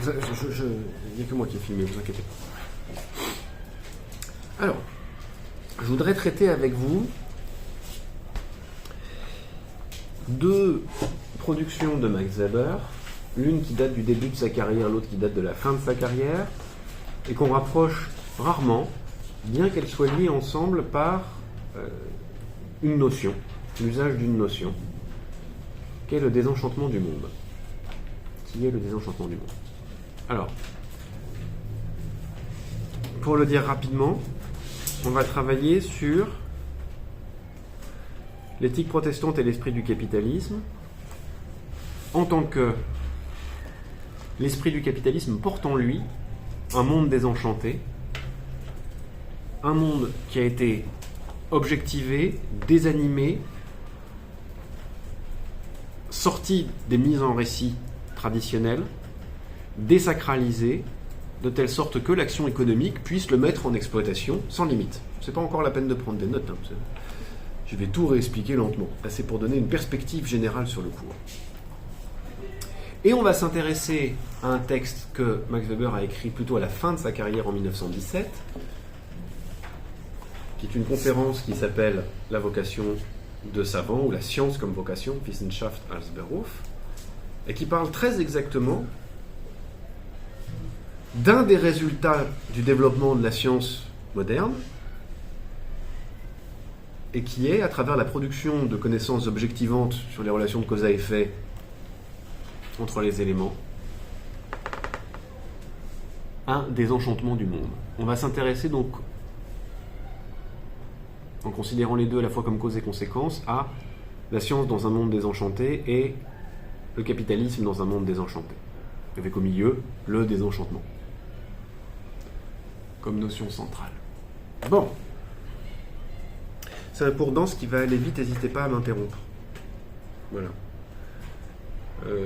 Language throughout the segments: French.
Il n'y a que moi qui ai filmé, vous inquiétez pas. Alors, je voudrais traiter avec vous deux productions de Max Weber, l'une qui date du début de sa carrière, l'autre qui date de la fin de sa carrière, et qu'on rapproche rarement, bien qu'elles soient liées ensemble par une notion, l'usage d'une notion, qu'est le désenchantement du monde. Qui est le désenchantement du monde? Alors, pour le dire rapidement, on va travailler sur l'éthique protestante et l'esprit du capitalisme, en tant que l'esprit du capitalisme porte en lui un monde désenchanté, un monde qui a été objectivé, désanimé, sorti des mises en récit traditionnelles, désacralisé, de telle sorte que l'action économique puisse le mettre en exploitation sans limite. C'est pas encore la peine de prendre des notes, hein. Je vais tout réexpliquer lentement. Là, c'est pour donner une perspective générale sur le cours. Et on va s'intéresser à un texte que Max Weber a écrit plutôt à la fin de sa carrière en 1917, qui est une conférence qui s'appelle La vocation de savant, ou la science comme vocation, Wissenschaft als Beruf, et qui parle très exactement d'un des résultats du développement de la science moderne, et qui est, à travers la production de connaissances objectivantes sur les relations de cause à effet entre les éléments, un désenchantement du monde. On va s'intéresser donc, en considérant les deux à la fois comme cause et conséquence, à la science dans un monde désenchanté et le capitalisme dans un monde désenchanté, avec au milieu le désenchantement comme notion centrale. Bon, c'est un cours dense qui va aller vite, n'hésitez pas à m'interrompre. Voilà.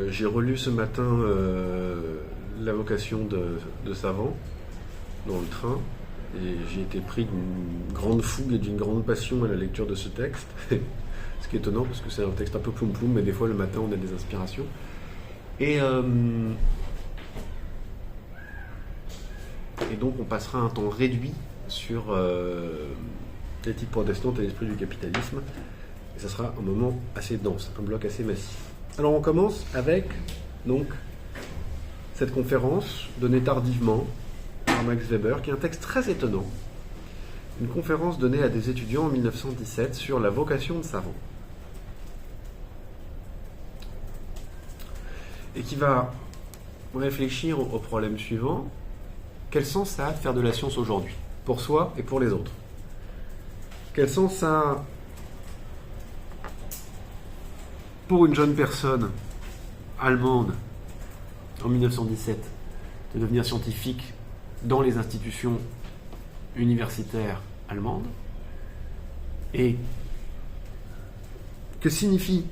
J'ai relu ce matin La vocation de savant dans le train, et j'ai été pris d'une grande fougue et d'une grande passion à la lecture de ce texte. Ce qui est étonnant, parce que c'est un texte un peu ploum-ploum, mais des fois le matin on a des inspirations. Et donc on passera un temps réduit sur l'éthique protestante et l'esprit du capitalisme. Et ça sera un moment assez dense, un bloc assez massif. Alors on commence avec donc cette conférence donnée tardivement par Max Weber, qui est un texte très étonnant. Une conférence donnée à des étudiants en 1917 sur la vocation de savant. Et qui va réfléchir au problème suivant: quel sens ça a de faire de la science aujourd'hui, pour soi et pour les autres? Quel sens ça a pour une jeune personne allemande en 1917 de devenir scientifique dans les institutions universitaires allemandes? Et que signifie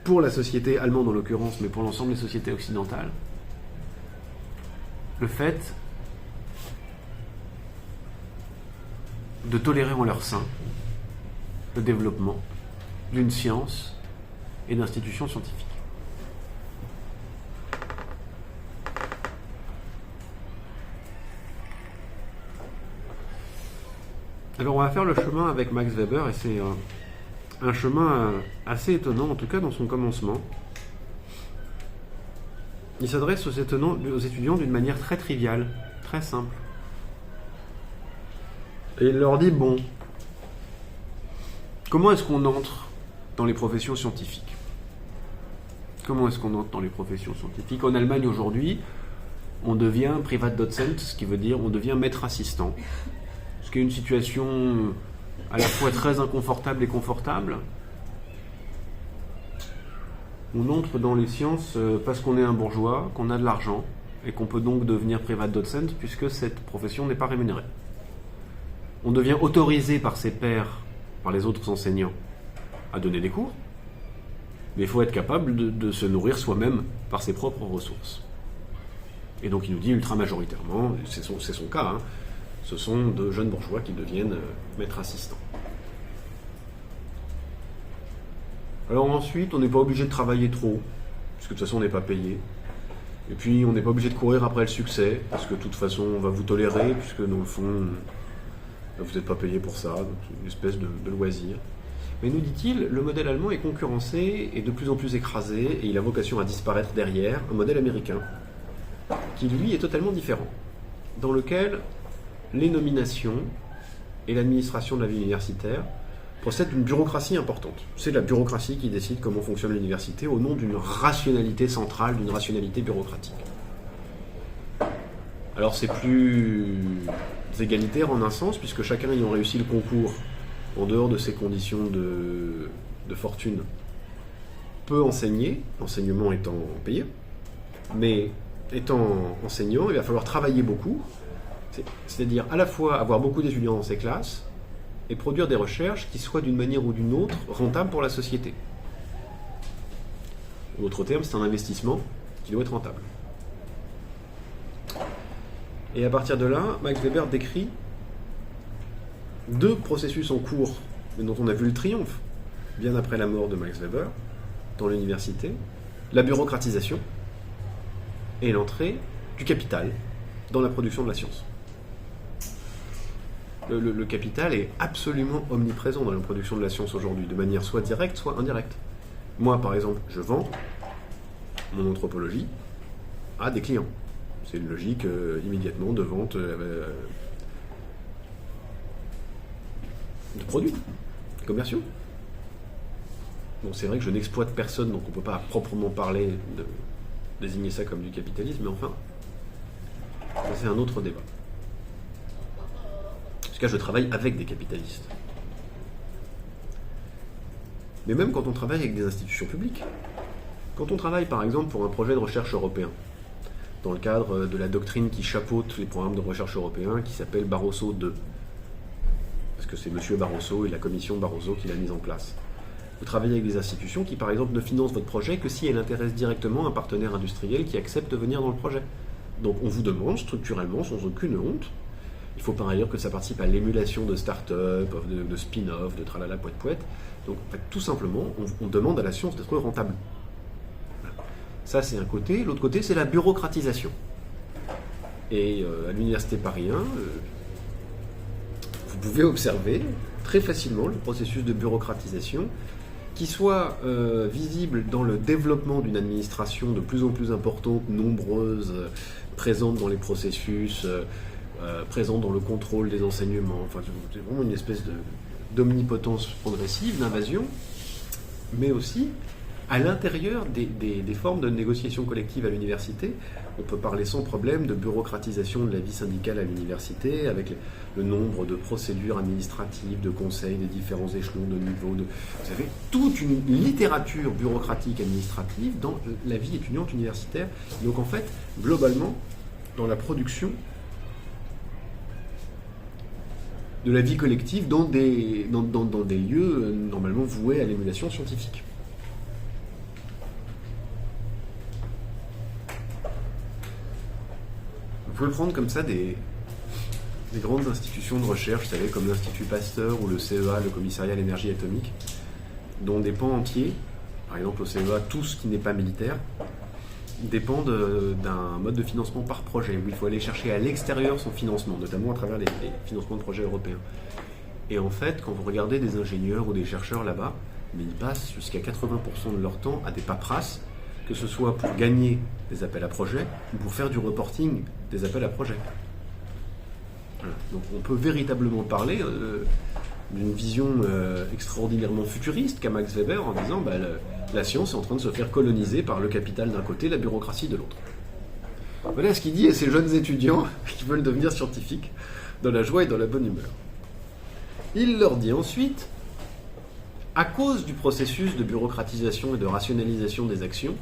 pour la société allemande en l'occurrence, mais pour l'ensemble des sociétés occidentales, le fait de tolérer en leur sein le développement d'une science et d'institutions scientifiques. Alors on va faire le chemin avec Max Weber, et c'est un chemin assez étonnant, en tout cas dans son commencement. Il s'adresse aux étudiants d'une manière très triviale, très simple. Et il leur dit, bon, comment est-ce qu'on entre dans les professions scientifiques? Comment est-ce qu'on entre dans les professions scientifiques? En Allemagne aujourd'hui, on devient Privatdozent, ce qui veut dire on devient maître assistant. Ce qui est une situation à la fois très inconfortable et confortable. On entre dans les sciences parce qu'on est un bourgeois, qu'on a de l'argent, et qu'on peut donc devenir Privatdozent puisque cette profession n'est pas rémunérée. On devient autorisé par ses pairs, par les autres enseignants, à donner des cours, mais il faut être capable de se nourrir soi-même par ses propres ressources. Et donc il nous dit ultra majoritairement, c'est son cas, hein, ce sont de jeunes bourgeois qui deviennent maîtres assistants. Alors ensuite, on n'est pas obligé de travailler trop, puisque de toute façon on n'est pas payé. Et puis on n'est pas obligé de courir après le succès, parce que de toute façon on va vous tolérer, puisque dans le fond, vous n'êtes pas payé pour ça, donc c'est une espèce de loisir. Mais nous dit-il, le modèle allemand est concurrencé et de plus en plus écrasé, et il a vocation à disparaître derrière un modèle américain, qui lui est totalement différent, dans lequel les nominations et l'administration de la vie universitaire possèdent une bureaucratie importante. C'est la bureaucratie qui décide comment fonctionne l'université au nom d'une rationalité centrale, d'une rationalité bureaucratique. Alors c'est plus égalitaire en un sens, puisque chacun ayant réussi le concours en dehors de ses conditions de fortune peut enseigner, l'enseignement étant payé, mais étant enseignant, il va falloir travailler beaucoup, c'est-à-dire à la fois avoir beaucoup d'étudiants dans ses classes et produire des recherches qui soient d'une manière ou d'une autre rentables pour la société. En d'autres termes, c'est un investissement qui doit être rentable. Et à partir de là, Max Weber décrit deux processus en cours, mais dont on a vu le triomphe bien après la mort de Max Weber dans l'université, la bureaucratisation et l'entrée du capital dans la production de la science. Le capital est absolument omniprésent dans la production de la science aujourd'hui, de manière soit directe, soit indirecte. Moi, par exemple, je vends mon anthropologie à des clients. C'est une logique immédiatement de vente de produits commerciaux. Bon, c'est vrai que je n'exploite personne, donc on ne peut pas à proprement parler de désigner ça comme du capitalisme, mais enfin, ça c'est un autre débat. Parce que là, je travaille avec des capitalistes. Mais même quand on travaille avec des institutions publiques, quand on travaille par exemple pour un projet de recherche européen, dans le cadre de la doctrine qui chapeaute les programmes de recherche européens, qui s'appelle Barroso II, parce que c'est M. Barroso et la commission Barroso qui l'a mise en place. Vous travaillez avec des institutions qui, par exemple, ne financent votre projet que si elles intéressent directement un partenaire industriel qui accepte de venir dans le projet. Donc on vous demande structurellement, sans aucune honte, il faut par ailleurs que ça participe à l'émulation de start-up, de spin-off, de tralala poète-poète. Donc en fait, tout simplement, on demande à la science d'être rentable. Voilà. Ça c'est un côté. L'autre côté, c'est la bureaucratisation. Et à l'université Paris 1, vous pouvez observer très facilement le processus de bureaucratisation qui soit visible dans le développement d'une administration de plus en plus importante, nombreuse, présente dans les processus, présente dans le contrôle des enseignements. Enfin, c'est vraiment une espèce d'omnipotence progressive, d'invasion, mais aussi à l'intérieur des formes de négociation collective à l'université. On peut parler sans problème de bureaucratisation de la vie syndicale à l'université, avec le nombre de procédures administratives, de conseils, des différents échelons de niveau. Vous avez toute une littérature bureaucratique administrative dans la vie étudiante universitaire. Donc en fait, globalement, dans la production de la vie collective dans des lieux normalement voués à l'émulation scientifique. Vous pouvez prendre comme ça des grandes institutions de recherche, vous savez, comme l'Institut Pasteur ou le CEA, le Commissariat à l'énergie atomique, dont des pans entiers, par exemple au CEA, tout ce qui n'est pas militaire, dépendent d'un mode de financement par projet, où il faut aller chercher à l'extérieur son financement, notamment à travers les financements de projets européens. Et en fait, quand vous regardez des ingénieurs ou des chercheurs là-bas, mais ils passent jusqu'à 80% de leur temps à des paperasses, que ce soit pour gagner des appels à projets ou pour faire du reporting des appels à projets. Voilà. Donc on peut véritablement parler d'une vision extraordinairement futuriste qu'a Max Weber en disant la science est en train de se faire coloniser par le capital d'un côté, la bureaucratie de l'autre. Voilà ce qu'il dit à ces jeunes étudiants qui veulent devenir scientifiques dans la joie et dans la bonne humeur. Il leur dit ensuite, à cause du processus de bureaucratisation et de rationalisation des actions,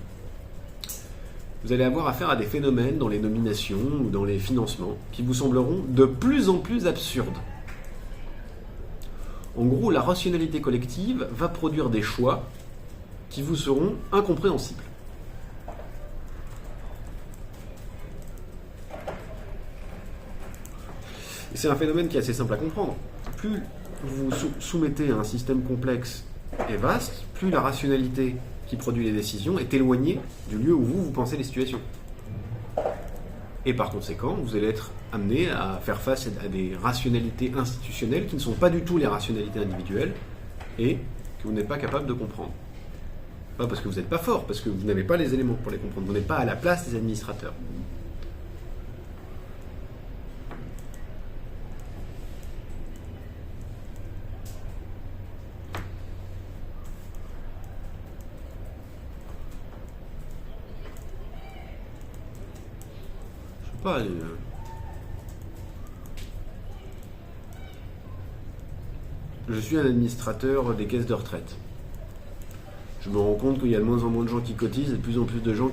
vous allez avoir affaire à des phénomènes dans les nominations ou dans les financements qui vous sembleront de plus en plus absurdes. En gros, la rationalité collective va produire des choix qui vous seront incompréhensibles. Et c'est un phénomène qui est assez simple à comprendre. Plus vous vous soumettez à un système complexe et vaste, plus la rationalité qui produit les décisions est éloignée du lieu où vous pensez les situations. Et par conséquent, vous allez être amené à faire face à des rationalités institutionnelles qui ne sont pas du tout les rationalités individuelles et que vous n'êtes pas capable de comprendre. Pas parce que vous n'êtes pas fort, parce que vous n'avez pas les éléments pour les comprendre. Vous n'êtes pas à la place des administrateurs. Je sais pas. Je suis un administrateur des caisses de retraite. Je me rends compte qu'il y a de moins en moins de gens qui cotisent et de plus en plus de gens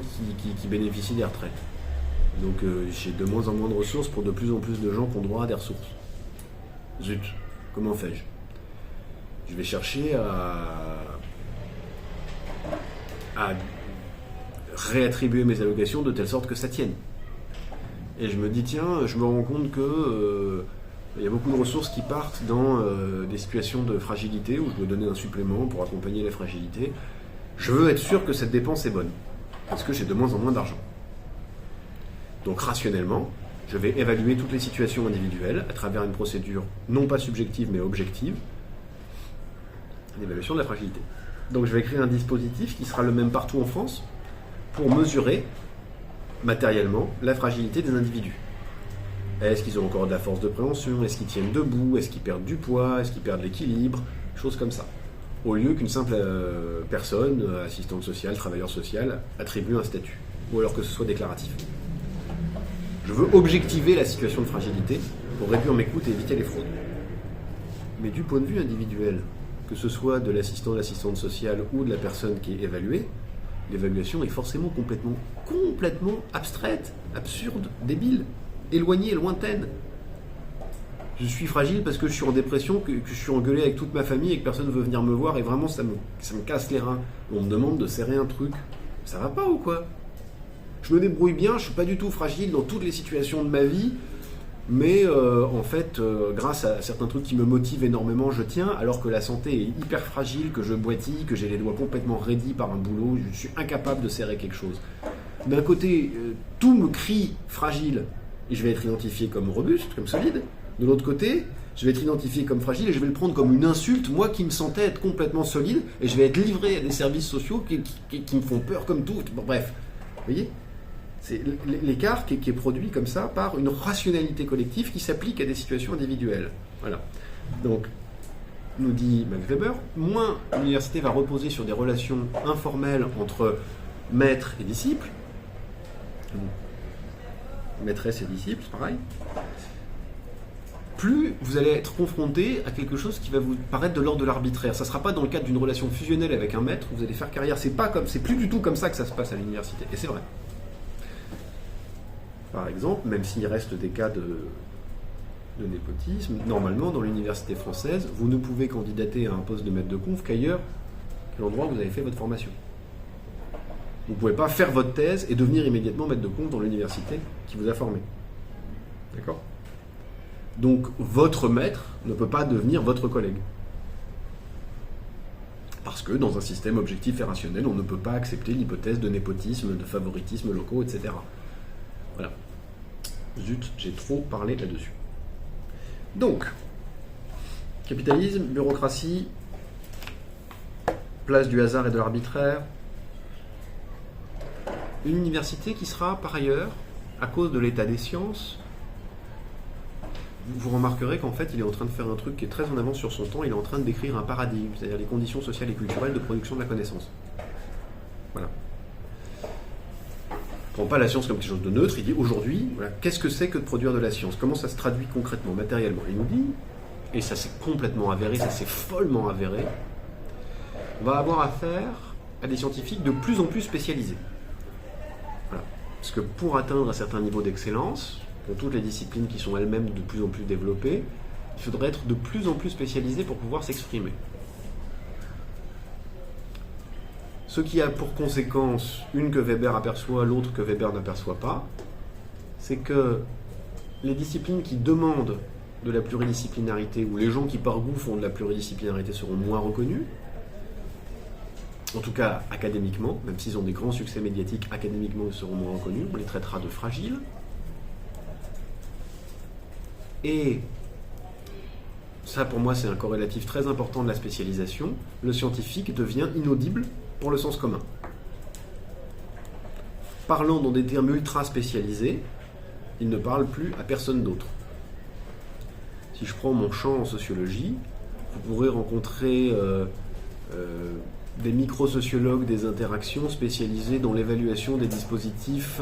qui bénéficient des retraites. Donc j'ai de moins en moins de ressources pour de plus en plus de gens qui ont droit à des ressources. Zut, comment fais-je? Je vais chercher à réattribuer mes allocations de telle sorte que ça tienne. Et je me dis, tiens, je me rends compte que il y a beaucoup de ressources qui partent dans des situations de fragilité où je dois donner un supplément pour accompagner les fragilités. Je veux être sûr que cette dépense est bonne, parce que j'ai de moins en moins d'argent. Donc rationnellement, je vais évaluer toutes les situations individuelles à travers une procédure non pas subjective mais objective d'évaluation de la fragilité. Donc je vais créer un dispositif qui sera le même partout en France pour mesurer matériellement la fragilité des individus. Est-ce qu'ils ont encore de la force de préhension? Est-ce qu'ils tiennent debout? Est-ce qu'ils perdent du poids? Est-ce qu'ils perdent l'équilibre? Choses comme ça. Au lieu qu'une simple personne, assistante sociale, travailleur social, attribue un statut. Ou alors que ce soit déclaratif. Je veux objectiver la situation de fragilité pour réduire mes coûts et éviter les fraudes. Mais du point de vue individuel, que ce soit de l'assistant, l'assistante sociale ou de la personne qui est évaluée, l'évaluation est forcément complètement abstraite, absurde, débile, éloignée, lointaine. Je suis fragile parce que je suis en dépression, que je suis engueulé avec toute ma famille et que personne ne veut venir me voir et vraiment ça me casse les reins. On me demande de serrer un truc. Ça va pas ou quoi? Je me débrouille bien, je suis pas du tout fragile dans toutes les situations de ma vie, mais en fait, grâce à certains trucs qui me motivent énormément, je tiens, alors que la santé est hyper fragile, que je boitille, que j'ai les doigts complètement raidis par un boulot, je suis incapable de serrer quelque chose. D'un côté, tout me crie fragile, et je vais être identifié comme robuste, comme solide. De l'autre côté, je vais être identifié comme fragile et je vais le prendre comme une insulte, moi qui me sentais être complètement solide, et je vais être livré à des services sociaux qui me font peur comme tout. Bon, bref, vous voyez? C'est l'écart qui est produit comme ça par une rationalité collective qui s'applique à des situations individuelles. Voilà. Donc, nous dit Max Weber, moins l'université va reposer sur des relations informelles entre maître et disciple, maîtresse et disciple, c'est pareil, plus vous allez être confronté à quelque chose qui va vous paraître de l'ordre de l'arbitraire. Ça ne sera pas dans le cadre d'une relation fusionnelle avec un maître où vous allez faire carrière. C'est plus du tout comme ça que ça se passe à l'université. Et c'est vrai. Par exemple, même s'il reste des cas de népotisme, normalement, dans l'université française, vous ne pouvez candidater à un poste de maître de conf qu'ailleurs que l'endroit où vous avez fait votre formation. Vous ne pouvez pas faire votre thèse et devenir immédiatement maître de conf dans l'université qui vous a formé. D'accord ? Donc, votre maître ne peut pas devenir votre collègue. Parce que dans un système objectif et rationnel, on ne peut pas accepter l'hypothèse de népotisme, de favoritisme locaux, etc. Voilà. Zut, j'ai trop parlé là-dessus. Donc, capitalisme, bureaucratie, place du hasard et de l'arbitraire. Une université qui sera, par ailleurs, à cause de l'état des sciences, vous remarquerez qu'en fait, il est en train de faire un truc qui est très en avance sur son temps. Il est en train de décrire un paradigme, c'est-à-dire les conditions sociales et culturelles de production de la connaissance. Voilà. Il ne prend pas la science comme quelque chose de neutre. Il dit aujourd'hui, voilà, qu'est-ce que c'est que de produire de la science? Comment ça se traduit concrètement, matériellement? Il nous dit, et ça s'est complètement avéré, ça s'est follement avéré, on va avoir affaire à des scientifiques de plus en plus spécialisés. Voilà. Parce que pour atteindre un certain niveau d'excellence, dans toutes les disciplines qui sont elles-mêmes de plus en plus développées, il faudrait être de plus en plus spécialisé pour pouvoir s'exprimer. Ce qui a pour conséquence, une que Weber aperçoit, l'autre que Weber n'aperçoit pas, c'est que les disciplines qui demandent de la pluridisciplinarité, ou les gens qui par goût font de la pluridisciplinarité seront moins reconnus, en tout cas académiquement, même s'ils ont des grands succès médiatiques, académiquement ils seront moins reconnus, on les traitera de fragiles. Et ça pour moi c'est un corrélatif très important de la spécialisation, le scientifique devient inaudible pour le sens commun. Parlant dans des termes ultra spécialisés, il ne parle plus à personne d'autre. Si je prends mon champ en sociologie, vous pourrez rencontrer des micro-sociologues des interactions spécialisés dans l'évaluation des dispositifs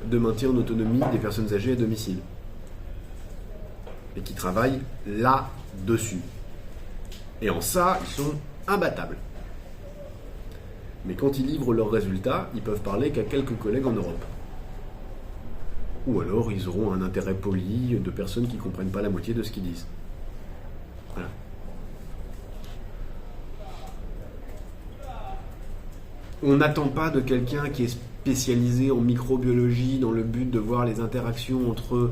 de maintien en autonomie des personnes âgées à domicile. Et qui travaillent là-dessus. Et en ça, ils sont imbattables. Mais quand ils livrent leurs résultats, ils peuvent parler qu'à quelques collègues en Europe. Ou alors ils auront un intérêt poli de personnes qui ne comprennent pas la moitié de ce qu'ils disent. Voilà. On n'attend pas de quelqu'un qui est spécialisé en microbiologie dans le but de voir les interactions entre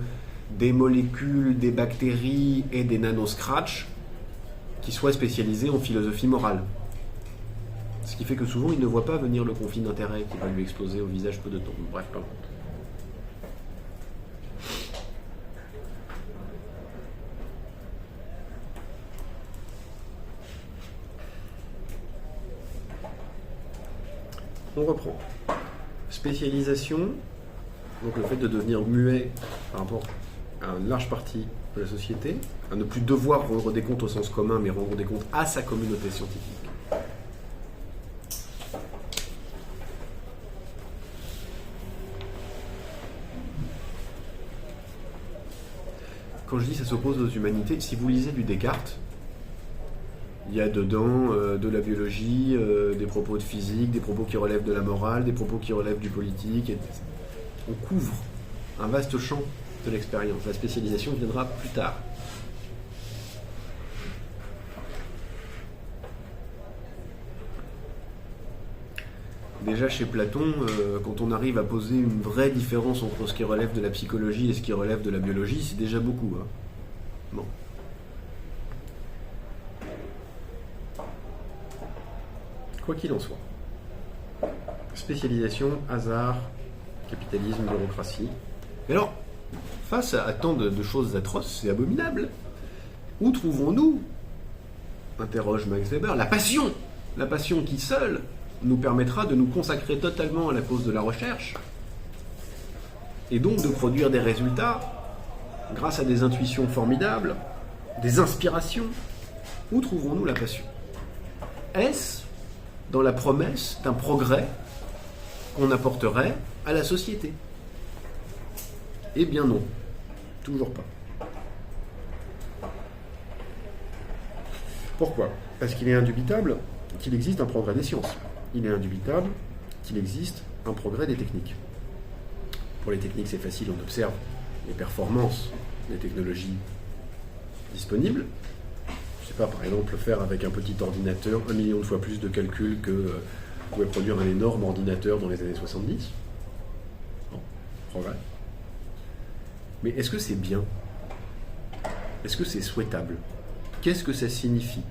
des molécules, des bactéries et des nanoscratchs qui soit spécialisé en philosophie morale. Ce qui fait que souvent il ne voit pas venir le conflit d'intérêts qui va lui exploser au visage peu de temps. Bref, peu importe. On reprend. Spécialisation, donc le fait de devenir muet par rapport à une large partie de la société, à ne plus devoir rendre des comptes au sens commun, mais rendre des comptes à sa communauté scientifique. Quand je dis ça s'oppose aux humanités, si vous lisez du Descartes, il y a dedans de la biologie, des propos de physique, des propos qui relèvent de la morale, des propos qui relèvent du politique. On couvre un vaste champ de l'expérience. La spécialisation viendra plus tard. Déjà chez Platon, quand on arrive à poser une vraie différence entre ce qui relève de la psychologie et ce qui relève de la biologie, c'est déjà beaucoup. Hein. Bon. Quoi qu'il en soit. Spécialisation, hasard, capitalisme, bureaucratie. Mais alors, face à tant de choses atroces, c'est abominable. Où trouvons-nous, interroge Max Weber, la passion? La passion qui seule nous permettra de nous consacrer totalement à la cause de la recherche et donc de produire des résultats grâce à des intuitions formidables, des inspirations. Où trouverons-nous la passion? Est-ce dans la promesse d'un progrès qu'on apporterait à la société? Eh bien non, toujours pas. Pourquoi? Parce qu'il est indubitable qu'il existe un progrès des sciences. Il est indubitable qu'il existe un progrès des techniques. Pour les techniques, c'est facile, on observe les performances des technologies disponibles. Je ne sais pas, par exemple, faire avec un petit ordinateur 1 million de fois plus de calculs que pouvait produire un énorme ordinateur dans les années 70. Bon, progrès. Mais est-ce que c'est bien? Est-ce que c'est souhaitable? Qu'est-ce que ça signifie?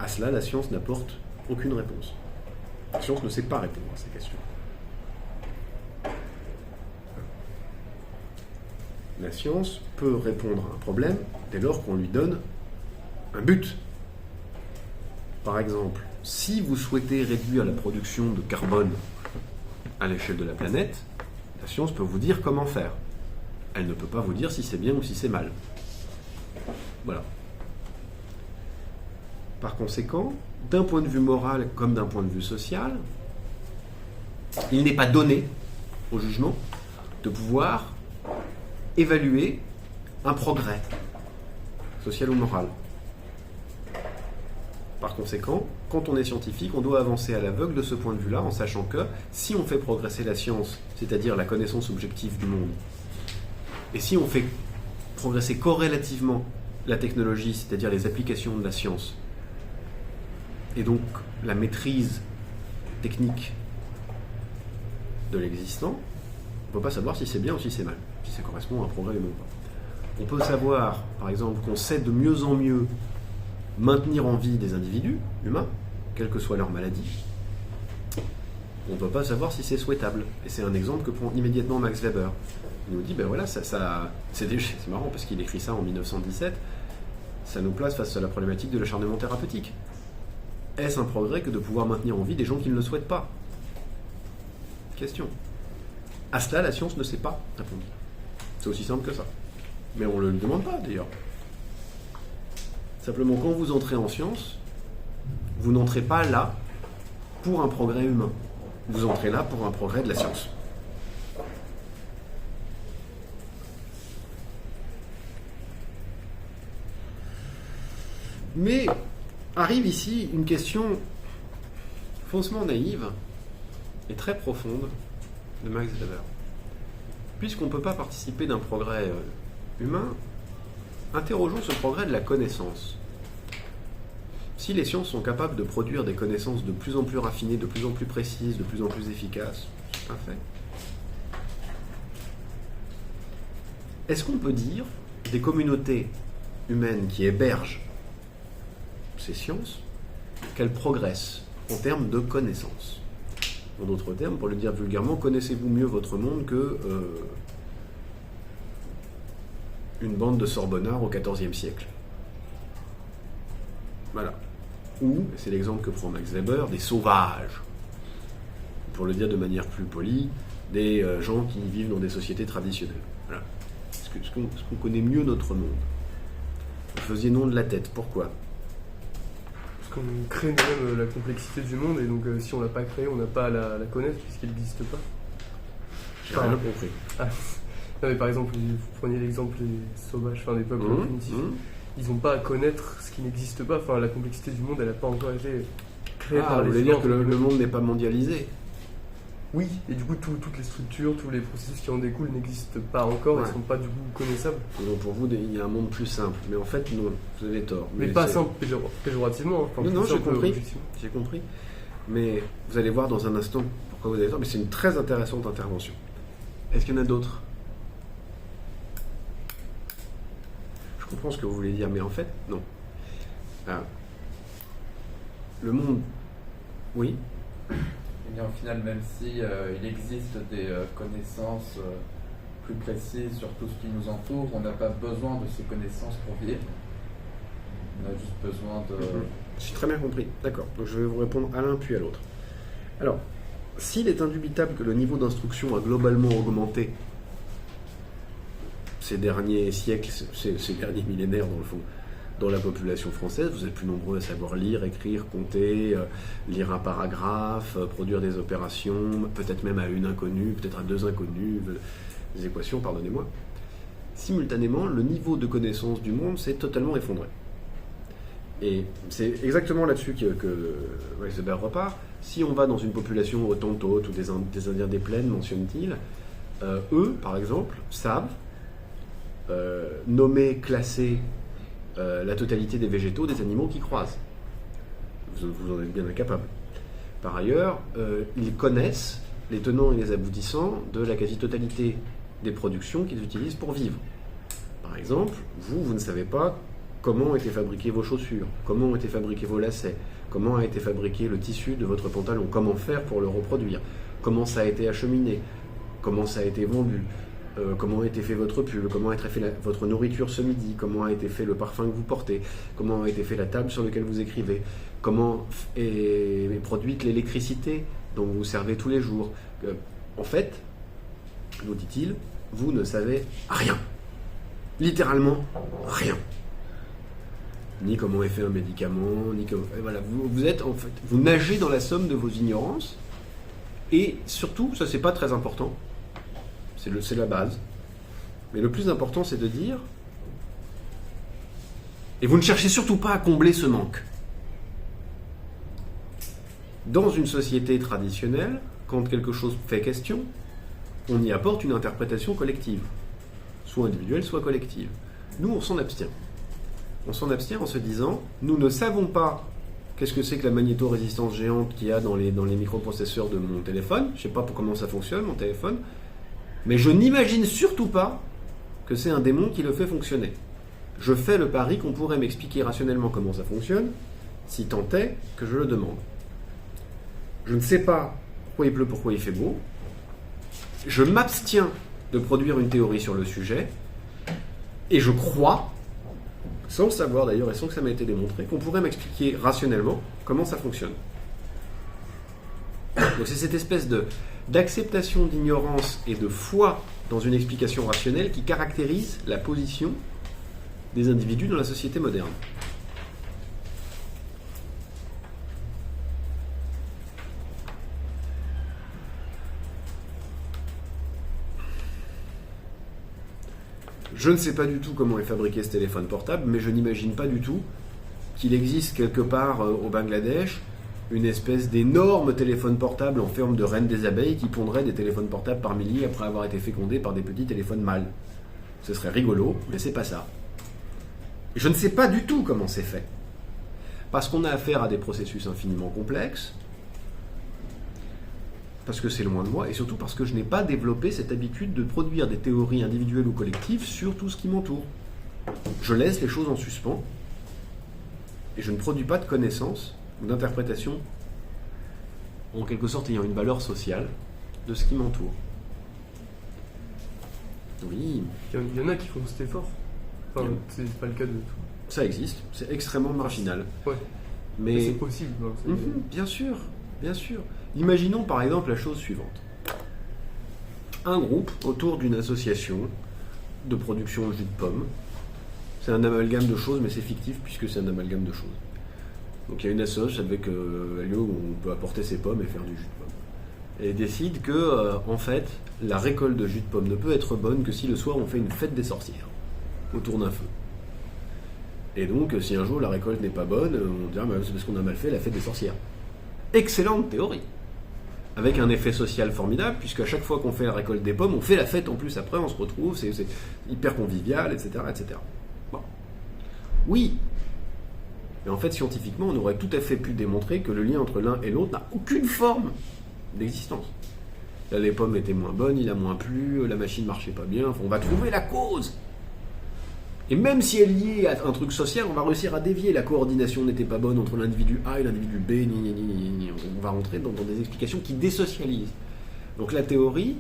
À cela, la science n'apporte aucune réponse. La science ne sait pas répondre à ces questions. La science peut répondre à un problème dès lors qu'on lui donne un but. Par exemple, si vous souhaitez réduire la production de carbone à l'échelle de la planète, la science peut vous dire comment faire. Elle ne peut pas vous dire si c'est bien ou si c'est mal. Voilà. Par conséquent, d'un point de vue moral comme d'un point de vue social, il n'est pas donné au jugement de pouvoir évaluer un progrès social ou moral. Par conséquent, quand on est scientifique, on doit avancer à l'aveugle de ce point de vue-là, en sachant que si on fait progresser la science, c'est-à-dire la connaissance objective du monde, et si on fait progresser corrélativement la technologie, c'est-à-dire les applications de la science, et donc la maîtrise technique de l'existant, on ne peut pas savoir si c'est bien ou si c'est mal, si ça correspond à un progrès ou non pas. On peut savoir, par exemple, qu'on sait de mieux en mieux maintenir en vie des individus humains, quelle que soit leur maladie, on ne peut pas savoir si c'est souhaitable. Et c'est un exemple que prend immédiatement Max Weber. Il nous dit, ben voilà, c'est marrant parce qu'il écrit ça en 1917, ça nous place face à la problématique de l'acharnement thérapeutique. Est-ce un progrès que de pouvoir maintenir en vie des gens qui ne le souhaitent pas? Question. À cela, la science ne sait pas répondre. C'est aussi simple que ça. Mais on ne le demande pas d'ailleurs. Simplement, quand vous entrez en science, vous n'entrez pas là pour un progrès humain. Vous entrez là pour un progrès de la science. Mais arrive ici une question faussement naïve et très profonde de Max Weber. Puisqu'on ne peut pas participer d'un progrès humain, interrogeons ce progrès de la connaissance. Si les sciences sont capables de produire des connaissances de plus en plus raffinées, de plus en plus précises, de plus en plus efficaces, c'est un fait. Est-ce qu'on peut dire des communautés humaines qui hébergent ces sciences qu'elles progressent en termes de connaissances? En d'autres termes, pour le dire vulgairement, connaissez-vous mieux votre monde que une bande de Sorbonnards au XIVe siècle? Voilà. Ou, c'est l'exemple que prend Max Weber, des sauvages. Pour le dire de manière plus polie, des gens qui vivent dans des sociétés traditionnelles. Voilà. Est-ce qu'on connaît mieux notre monde? Vous faisiez nom de la tête. Pourquoi? Parce qu'on crée nous-mêmes la complexité du monde, et donc si on ne l'a pas créé, on n'a pas à la connaître, puisqu'elle n'existe pas. J'ai rien compris. Ah, non, mais par exemple, vous preniez l'exemple des sauvages, des peuples primitifs. Ils n'ont pas à connaître ce qui n'existe pas. Enfin, la complexité du monde, elle n'a pas encore été créée par les humains. Vous voulez dire que le monde n'est pas mondialisé? Oui, et du coup, toutes les structures, tous les processus qui en découlent n'existent pas encore, et ne sont pas du coup connaissables. Donc pour vous, il y a un monde plus simple. Mais en fait, non, vous avez tort. Mais pas simple péjorativement. Enfin, non, j'ai compris. J'ai compris. Mais vous allez voir dans un instant pourquoi vous avez tort. Mais c'est une très intéressante intervention. Est-ce qu'il y en a d'autres? Je comprends ce que vous voulez dire, mais en fait, non. Le monde, oui. Et bien, au final, même si il existe des connaissances plus précises sur tout ce qui nous entoure, on n'a pas besoin de ces connaissances pour vivre. On a juste besoin de... J'ai très bien compris. D'accord. Donc je vais vous répondre à l'un puis à l'autre. Alors, s'il est indubitable que le niveau d'instruction a globalement augmenté ces derniers siècles, ces derniers millénaires dans le fond, dans la population française, vous êtes plus nombreux à savoir lire, écrire, compter, lire un paragraphe, produire des opérations, peut-être même à une inconnue, peut-être à deux inconnues, des équations, pardonnez-moi. Simultanément, le niveau de connaissance du monde s'est totalement effondré. Et c'est exactement là-dessus que Max Weber repart. Si on va dans une population Hottentote ou des Indiens des plaines, mentionne-t-il, eux, par exemple, savent nommer, classer la totalité des végétaux, des animaux qu'ils croisent. Vous en êtes bien incapable. Par ailleurs, ils connaissent les tenants et les aboutissants de la quasi-totalité des productions qu'ils utilisent pour vivre. Par exemple, vous ne savez pas comment ont été fabriquées vos chaussures, comment ont été fabriqués vos lacets, comment a été fabriqué le tissu de votre pantalon, comment faire pour le reproduire, comment ça a été acheminé, comment ça a été vendu, comment a été fait votre pull, comment a été fait votre nourriture ce midi, comment a été fait le parfum que vous portez, comment a été fait la table sur laquelle vous écrivez, comment est produite l'électricité dont vous vous servez tous les jours. En fait, nous dit-il, vous ne savez rien. Littéralement rien. Ni comment est fait un médicament, ni comment... Voilà, vous nagez dans la somme de vos ignorances, et surtout, ça c'est pas très important, c'est la base, mais le plus important c'est de dire, et vous ne cherchez surtout pas à combler ce manque. Dans une société traditionnelle, quand quelque chose fait question, on y apporte une interprétation collective, soit individuelle, soit collective. Nous, on s'en abstient. On s'en abstient en se disant, nous ne savons pas qu'est-ce que c'est que la magnétorésistance géante qu'il y a dans les microprocesseurs de mon téléphone. Je ne sais pas comment ça fonctionne, mon téléphone. Mais je n'imagine surtout pas que c'est un démon qui le fait fonctionner. Je fais le pari qu'on pourrait m'expliquer rationnellement comment ça fonctionne, si tant est que je le demande. Je ne sais pas pourquoi il pleut, pourquoi il fait beau. Je m'abstiens de produire une théorie sur le sujet, et je crois, sans le savoir d'ailleurs et sans que ça m'ait été démontré, qu'on pourrait m'expliquer rationnellement comment ça fonctionne. Donc c'est cette espèce d'acceptation d'ignorance et de foi dans une explication rationnelle qui caractérise la position des individus dans la société moderne. Je ne sais pas du tout comment est fabriqué ce téléphone portable, mais je n'imagine pas du tout qu'il existe quelque part au Bangladesh une espèce d'énorme téléphone portable en forme de reine des abeilles qui pondrait des téléphones portables par milliers après avoir été fécondés par des petits téléphones mâles. Ce serait rigolo, mais c'est pas ça. Je ne sais pas du tout comment c'est fait. Parce qu'on a affaire à des processus infiniment complexes, parce que c'est loin de moi, et surtout parce que je n'ai pas développé cette habitude de produire des théories individuelles ou collectives sur tout ce qui m'entoure. Je laisse les choses en suspens, et je ne produis pas de connaissances ou d'interprétations, en quelque sorte ayant une valeur sociale, de ce qui m'entoure. Oui. Il y en a qui font cet effort. Enfin, c'est pas le cas de tout. Ça existe, c'est extrêmement marginal. Ouais. Mais c'est possible. Hein, bien sûr, bien sûr. Imaginons par exemple la chose suivante. Un groupe autour d'une association de production de jus de pomme. C'est un amalgame de choses, mais c'est fictif puisque c'est un amalgame de choses. Donc il y a une association avec un lieu où on peut apporter ses pommes et faire du jus de pomme. Et décide que, en fait, la récolte de jus de pomme ne peut être bonne que si le soir on fait une fête des sorcières autour d'un feu. Et donc, si un jour la récolte n'est pas bonne, on dira c'est parce qu'on a mal fait la fête des sorcières. Excellente théorie, avec un effet social formidable, puisque à chaque fois qu'on fait la récolte des pommes, on fait la fête en plus après, on se retrouve, c'est hyper convivial, etc., etc. Bon. Oui. Mais en fait, scientifiquement, on aurait tout à fait pu démontrer que le lien entre l'un et l'autre n'a aucune forme d'existence. Là, les pommes étaient moins bonnes, il a moins plu, la machine marchait pas bien, enfin, on va trouver la cause. Et même si elle est liée à un truc social, on va réussir à dévier. La coordination n'était pas bonne entre l'individu A et l'individu B, on va rentrer dans des explications qui désocialisent. Donc la théorie,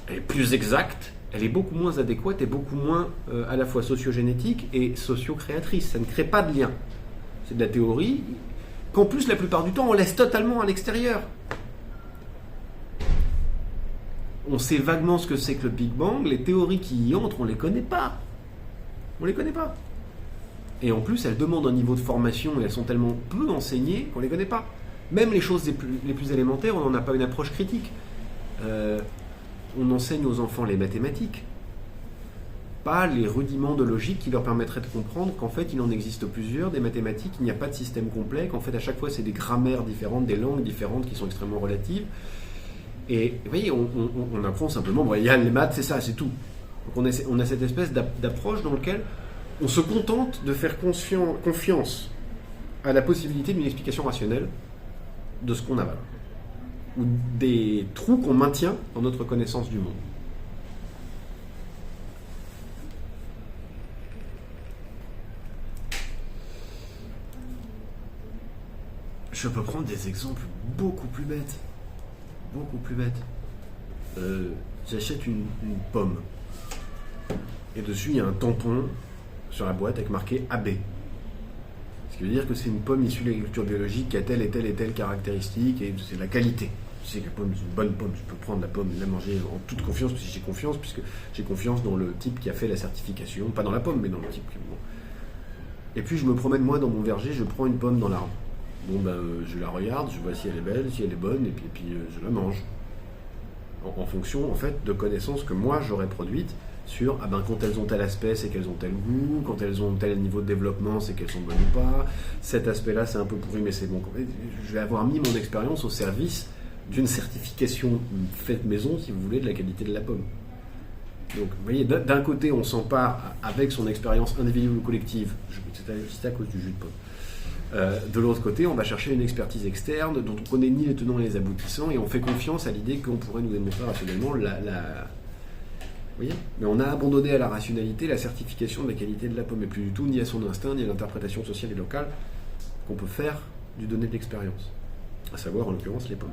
elle est plus exacte, elle est beaucoup moins adéquate et beaucoup moins à la fois socio-génétique et socio-créatrice. Ça ne crée pas de lien. C'est de la théorie qu'en plus, la plupart du temps, on laisse totalement à l'extérieur. On sait vaguement ce que c'est que le Big Bang, les théories qui y entrent, on ne les connaît pas. On ne les connaît pas. Et en plus, elles demandent un niveau de formation et elles sont tellement peu enseignées qu'on ne les connaît pas. Même les choses les plus élémentaires, on n'en a pas une approche critique. On enseigne aux enfants les mathématiques, pas les rudiments de logique qui leur permettraient de comprendre qu'en fait, il en existe plusieurs, des mathématiques, il n'y a pas de système complet, qu'en fait, à chaque fois, c'est des grammaires différentes, des langues différentes qui sont extrêmement relatives. Et vous voyez, on apprend simplement, bon, il y a les maths, c'est ça, c'est tout. Donc on a cette espèce d'approche dans laquelle on se contente de faire confiance à la possibilité d'une explication rationnelle de ce qu'on avale, ou des trous qu'on maintient dans notre connaissance du monde. Je peux prendre des exemples beaucoup plus bêtes. Beaucoup plus bêtes. J'achète une pomme. Et dessus, il y a un tampon sur la boîte avec marqué AB. Ce qui veut dire que c'est une pomme issue de l'agriculture biologique qui a telle et telle et telle caractéristique, et c'est de la qualité. Je sais que la pomme, c'est une bonne pomme, je peux prendre la pomme et la manger en toute confiance, puisque j'ai confiance dans le type qui a fait la certification, pas dans la pomme, mais dans le type. Bon. Et puis je me promène moi dans mon verger, je prends une pomme dans l'arbre. Bon je la regarde, je vois si elle est belle, si elle est bonne, et puis je la mange. En fonction, en fait, de connaissances que moi j'aurais produites sur, quand elles ont tel aspect, c'est qu'elles ont tel goût, quand elles ont tel niveau de développement, c'est qu'elles sont bonnes ou pas, cet aspect-là, c'est un peu pourri, mais c'est bon. Je vais avoir mis mon expérience au service d'une certification faite maison, si vous voulez, de la qualité de la pomme. Donc, vous voyez, d'un côté, on s'empare avec son expérience individuelle ou collective, c'est à cause du jus de pomme. De l'autre côté, on va chercher une expertise externe dont on ne connaît ni les tenants ni les aboutissants, et on fait confiance à l'idée qu'on pourrait nous démontrer rationnellement vous voyez ? Mais on a abandonné à la rationalité la certification de la qualité de la pomme, et plus du tout ni à son instinct, ni à l'interprétation sociale et locale qu'on peut faire du donné de l'expérience, à savoir en l'occurrence les pommes.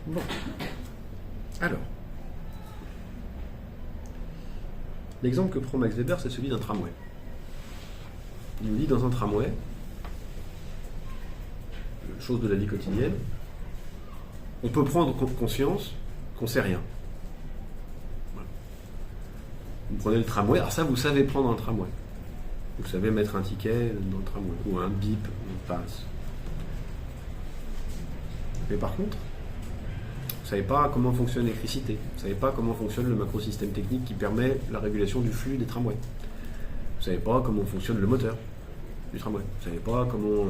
Bon. Alors, l'exemple que prend Max Weber, c'est celui d'un tramway. Il nous dit, dans un tramway, chose de la vie quotidienne, on peut prendre conscience qu'on ne sait rien. Voilà. Vous prenez le tramway, alors ça, vous savez prendre un tramway. Vous savez mettre un ticket dans le tramway, ou un bip, on passe. Mais par contre, vous ne savez pas comment fonctionne l'électricité, vous ne savez pas comment fonctionne le macrosystème technique qui permet la régulation du flux des tramways. Vous ne savez pas comment fonctionne le moteur du tramway. Vous ne savez pas comment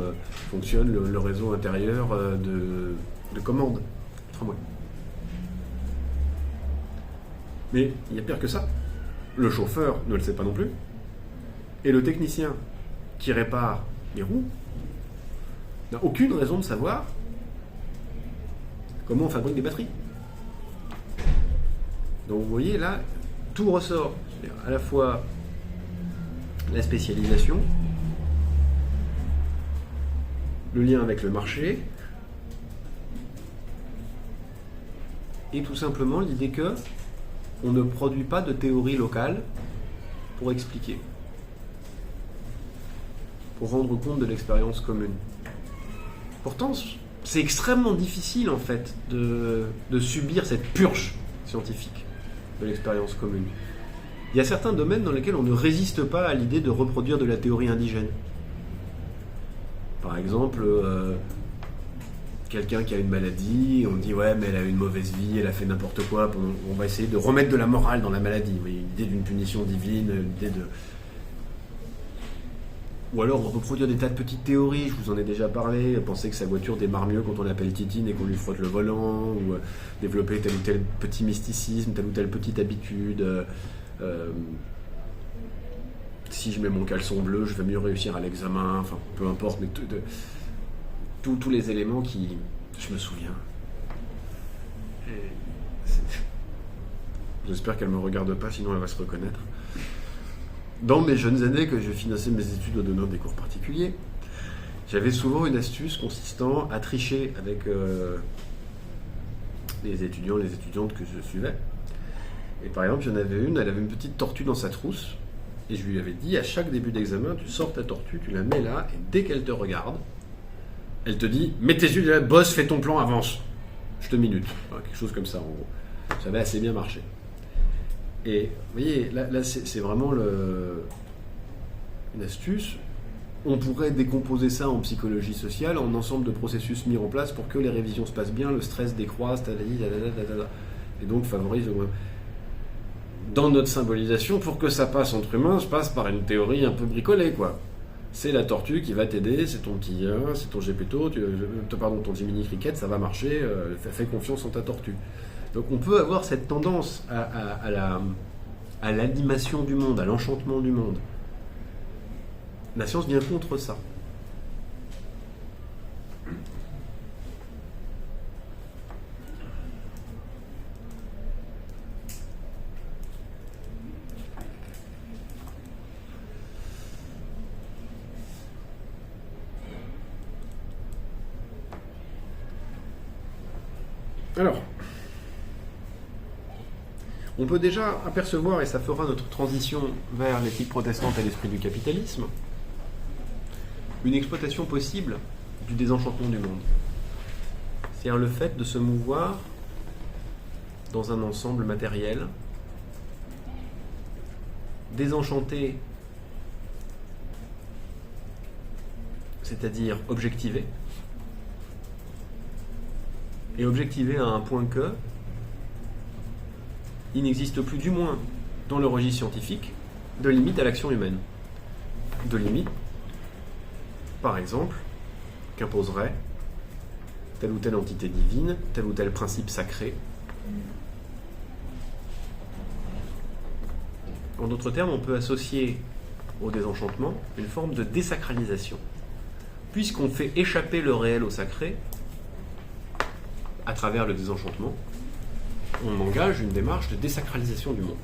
fonctionne le réseau intérieur de commande du tramway. Mais il y a pire que ça. Le chauffeur ne le sait pas non plus. Et le technicien qui répare les roues n'a aucune raison de savoir comment on fabrique des batteries. Donc vous voyez là, tout ressort. C'est-à-dire à la fois la spécialisation, le lien avec le marché, et tout simplement l'idée que on ne produit pas de théorie locale pour expliquer, pour rendre compte de l'expérience commune. Pourtant, c'est extrêmement difficile en fait de subir cette purge scientifique de l'expérience commune. Il y a certains domaines dans lesquels on ne résiste pas à l'idée de reproduire de la théorie indigène. Par exemple, quelqu'un qui a une maladie, on dit ouais mais elle a eu une mauvaise vie, elle a fait n'importe quoi, on va essayer de remettre de la morale dans la maladie. Vous voyez, l'idée d'une punition divine, l'idée de... Ou alors on reproduire des tas de petites théories, je vous en ai déjà parlé, penser que sa voiture démarre mieux quand on l'appelle Titine et qu'on lui frotte le volant, ou développer tel ou tel petit mysticisme, telle ou telle petite habitude. Si je mets mon caleçon bleu, je vais mieux réussir à l'examen, enfin peu importe, mais tous les éléments qui... Je me souviens. J'espère qu'elle ne me regarde pas, sinon elle va se reconnaître. Dans mes jeunes années, que je finançais mes études en donnant des cours particuliers, j'avais souvent une astuce consistant à tricher avec les étudiants, les étudiantes que je suivais. Et par exemple, il y en avait une, elle avait une petite tortue dans sa trousse, et je lui avais dit, à chaque début d'examen, tu sors ta tortue, tu la mets là, et dès qu'elle te regarde, elle te dit, mets tes yeux, bosse, fais ton plan, avance. Je te minute. Enfin, quelque chose comme ça, en gros. Ça avait assez bien marché. Et vous voyez, là c'est vraiment une astuce. On pourrait décomposer ça en psychologie sociale, en ensemble de processus mis en place pour que les révisions se passent bien, le stress décroisse, et donc favorise au moins. Dans notre symbolisation, pour que ça passe entre humains, je passe par une théorie un peu bricolée, quoi. C'est la tortue qui va t'aider, c'est ton petit c'est ton Gepetto, ton Jiminy Cricket, ça va marcher, fais confiance en ta tortue. Donc on peut avoir cette tendance à l'animation du monde, à l'enchantement du monde. La science vient contre ça. Alors, on peut déjà apercevoir, et ça fera notre transition vers l'éthique protestante et l'esprit du capitalisme, une exploitation possible du désenchantement du monde. C'est-à-dire le fait de se mouvoir dans un ensemble matériel, désenchanté, c'est-à-dire objectivé, et objectivé à un point que il n'existe plus, du moins dans le registre scientifique, de limite à l'action humaine. De limite, par exemple, qu'imposerait telle ou telle entité divine, tel ou tel principe sacré. En d'autres termes, on peut associer au désenchantement une forme de désacralisation. Puisqu'on fait échapper le réel au sacré, à travers le désenchantement, on engage une démarche de désacralisation du monde.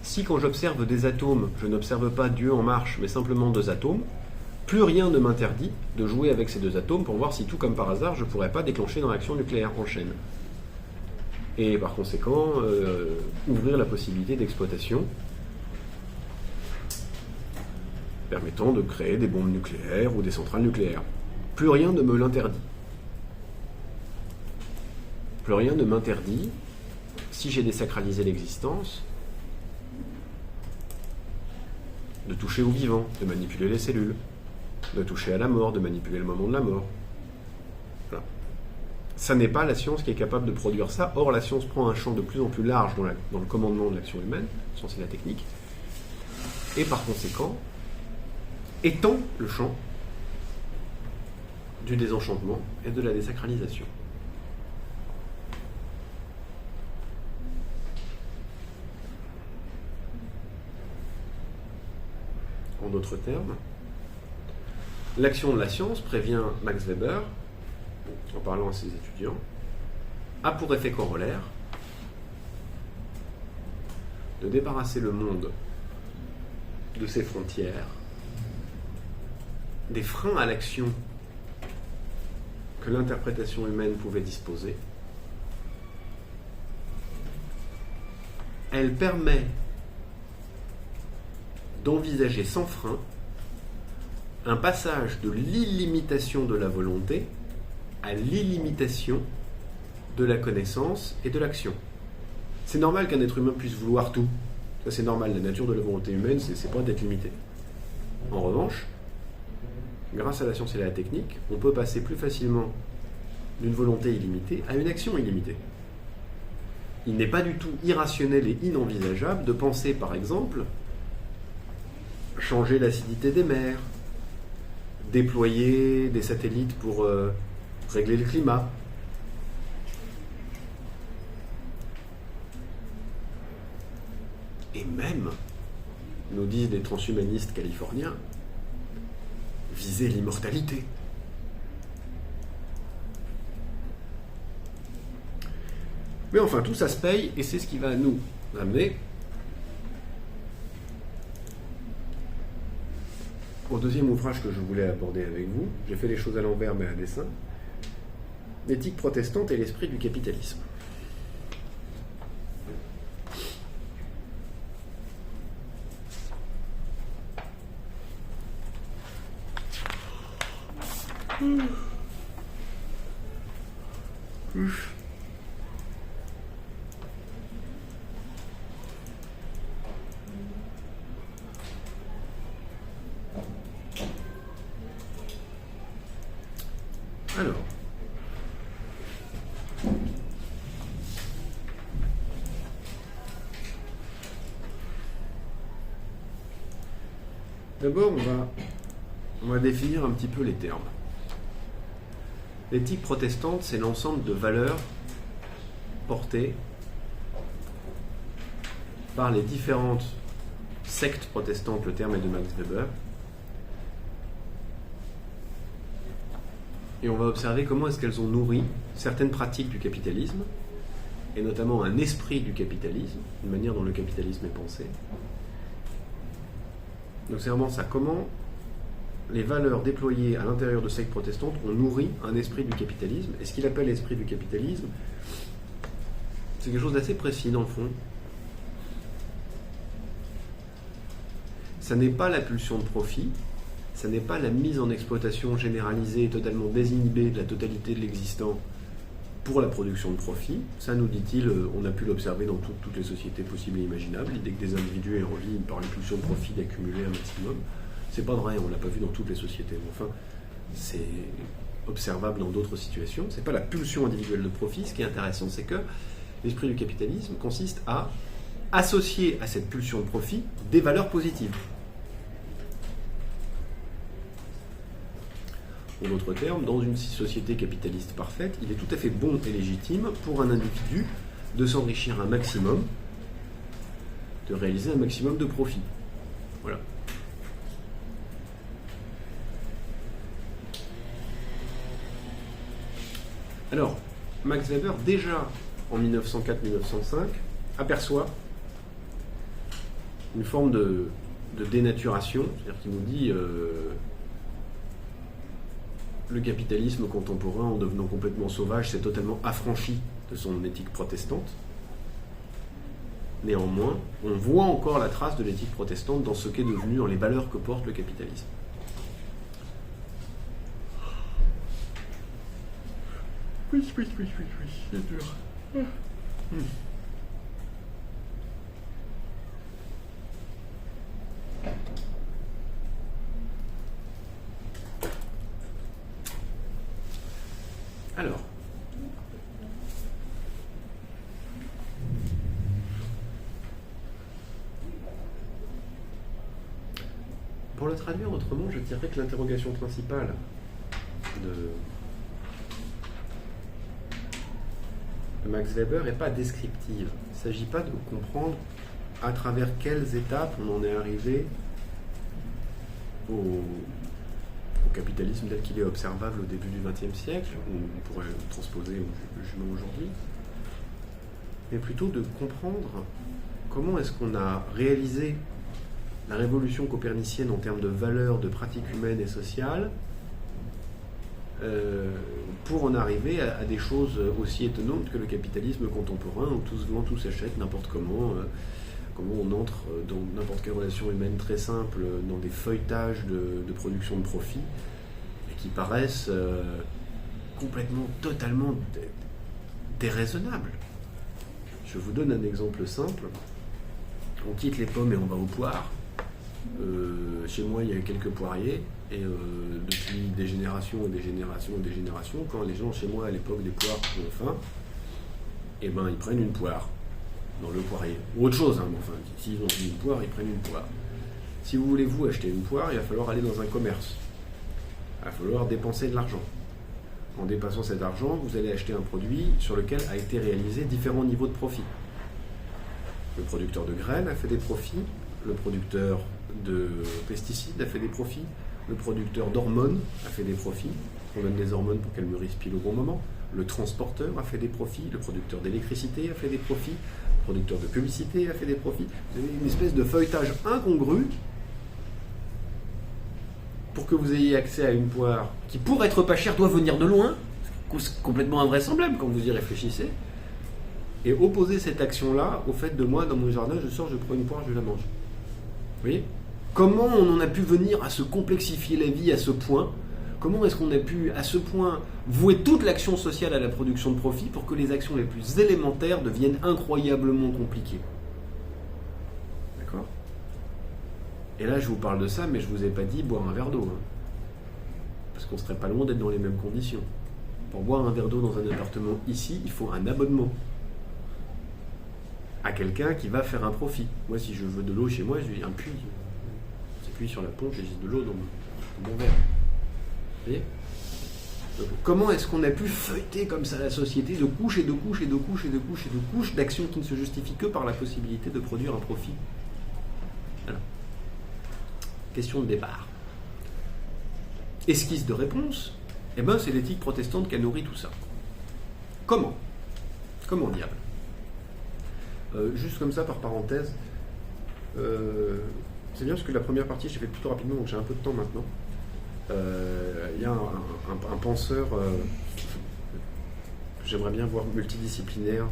si quand j'observe des atomes, je n'observe pas Dieu en marche, mais simplement 2 atomes, plus rien ne m'interdit de jouer avec ces 2 atomes pour voir si tout comme par hasard, je ne pourrais pas déclencher une réaction nucléaire en chaîne. Et par conséquent, ouvrir la possibilité d'exploitation permettant de créer des bombes nucléaires ou des centrales nucléaires. Plus rien ne me l'interdit. Plus rien ne m'interdit, si j'ai désacralisé l'existence, de toucher au vivant, de manipuler les cellules, de toucher à la mort, de manipuler le moment de la mort. Voilà. Ça n'est pas la science qui est capable de produire ça. Or, la science prend un champ de plus en plus large dans le commandement de l'action humaine, la science et la technique, et par conséquent, étend le champ du désenchantement et de la désacralisation. En d'autres termes, l'action de la science, prévient Max Weber, en parlant à ses étudiants, a pour effet corollaire de débarrasser le monde de ses frontières, des freins à l'action que l'interprétation humaine pouvait disposer. Elle permet d'envisager sans frein un passage de l'illimitation de la volonté à l'illimitation de la connaissance et de l'action. C'est normal qu'un être humain puisse vouloir tout. Ça, c'est normal. La nature de la volonté humaine, c'est pas d'être limité. En revanche, grâce à la science et à la technique, on peut passer plus facilement d'une volonté illimitée à une action illimitée. Il n'est pas du tout irrationnel et inenvisageable de penser, par exemple, changer l'acidité des mers, déployer des satellites pour régler le climat. Et même, nous disent les transhumanistes californiens, viser l'immortalité. Mais enfin, tout ça se paye, et c'est ce qui va nous amener au deuxième ouvrage que je voulais aborder avec vous. J'ai fait les choses à l'envers, mais à dessein. L'éthique protestante et l'esprit du capitalisme. Alors, d'abord on va définir un petit peu les termes. L'éthique protestante, c'est l'ensemble de valeurs portées par les différentes sectes protestantes, le terme est de Max Weber, et on va observer comment est-ce qu'elles ont nourri certaines pratiques du capitalisme, et notamment un esprit du capitalisme, une manière dont le capitalisme est pensé. Donc c'est vraiment ça, comment les valeurs déployées à l'intérieur de sectes protestantes ont nourri un esprit du capitalisme. Et ce qu'il appelle l'esprit du capitalisme, c'est quelque chose d'assez précis dans le fond. Ça n'est pas la pulsion de profit, ça n'est pas la mise en exploitation généralisée et totalement désinhibée de la totalité de l'existant pour la production de profit. Ça, nous dit-il, on a pu l'observer dans toutes les sociétés possibles et imaginables, l'idée que des individus aient envie, par les pulsions de profit, d'accumuler un maximum. C'est pas vrai, on l'a pas vu dans toutes les sociétés. Mais enfin, c'est observable dans d'autres situations. C'est pas la pulsion individuelle de profit. Ce qui est intéressant, c'est que l'esprit du capitalisme consiste à associer à cette pulsion de profit des valeurs positives. En d'autres termes, dans une société capitaliste parfaite, il est tout à fait bon et légitime pour un individu de s'enrichir un maximum, de réaliser un maximum de profit. Voilà. Alors, Max Weber, déjà en 1904-1905, aperçoit une forme de dénaturation, c'est-à-dire qu'il nous dit le capitalisme contemporain, en devenant complètement sauvage, s'est totalement affranchi de son éthique protestante. Néanmoins, on voit encore la trace de l'éthique protestante dans ce qu'est devenu, dans les valeurs que porte le capitalisme. Oui, c'est dur. Alors, pour le traduire autrement, je dirais que l'interrogation principale de Max Weber n'est pas descriptive. Il ne s'agit pas de comprendre à travers quelles étapes on en est arrivé au capitalisme tel qu'il est observable au début du XXe siècle, ou on pourrait le transposer au jugement aujourd'hui, mais plutôt de comprendre comment est-ce qu'on a réalisé la révolution copernicienne en termes de valeurs, de pratiques humaines et sociales, pour en arriver à des choses aussi étonnantes que le capitalisme contemporain, où tout se vend, tout s'achète n'importe comment, comment on entre dans n'importe quelle relation humaine très simple, dans des feuilletages de production de profit, et qui paraissent complètement, totalement déraisonnables. Je vous donne un exemple simple. On quitte les pommes et on va aux poires. Chez moi, il y a quelques poiriers, et depuis des générations et des générations et des générations, quand les gens chez moi à l'époque des poires ont faim, eh ben ils prennent une poire dans le poirier, ou autre chose, hein, mais enfin, s'ils ont une poire, ils prennent une poire. Si vous voulez vous acheter une poire, il va falloir aller dans un commerce, il va falloir dépenser de l'argent. En dépensant cet argent, vous allez acheter un produit sur lequel a été réalisé différents niveaux de profit. Le producteur de graines a fait des profits, le producteur de pesticides a fait des profits, le producteur d'hormones a fait des profits, on donne des hormones pour qu'elles mûrissent pile au bon moment, le transporteur a fait des profits, le producteur d'électricité a fait des profits, le producteur de publicité a fait des profits. Vous avez une espèce de feuilletage incongru pour que vous ayez accès à une poire qui, pour être pas chère, doit venir de loin, c'est complètement invraisemblable quand vous y réfléchissez, et opposer cette action-là au fait de moi, dans mon jardin, je sors, je prends une poire, je la mange. Vous voyez ? Comment on en a pu venir à se complexifier la vie à ce point ? Comment est-ce qu'on a pu, à ce point, vouer toute l'action sociale à la production de profit pour que les actions les plus élémentaires deviennent incroyablement compliquées ? D'accord ? Et là, je vous parle de ça, mais je ne vous ai pas dit boire un verre d'eau. Hein. Parce qu'on ne serait pas loin d'être dans les mêmes conditions. Pour boire un verre d'eau dans un appartement ici, il faut un abonnement à quelqu'un qui va faire un profit. Moi, si je veux de l'eau chez moi, j'ai un puits. J'appuie sur la pompe et j'ai de l'eau dans mon verre. Vous voyez ? Donc, comment est-ce qu'on a pu feuilleter comme ça la société de couches et de couches et de couches et de couches et de couches d'actions qui ne se justifient que par la possibilité de produire un profit ? Voilà. Question de départ. Esquisse de réponse, eh ben, c'est l'éthique protestante qui a nourri tout ça. Comment ? Comment diable ? Juste comme ça, par parenthèse, c'est bien parce que la première partie, j'ai fait plutôt rapidement, donc j'ai un peu de temps maintenant. Il y a un penseur que j'aimerais bien voir multidisciplinaire,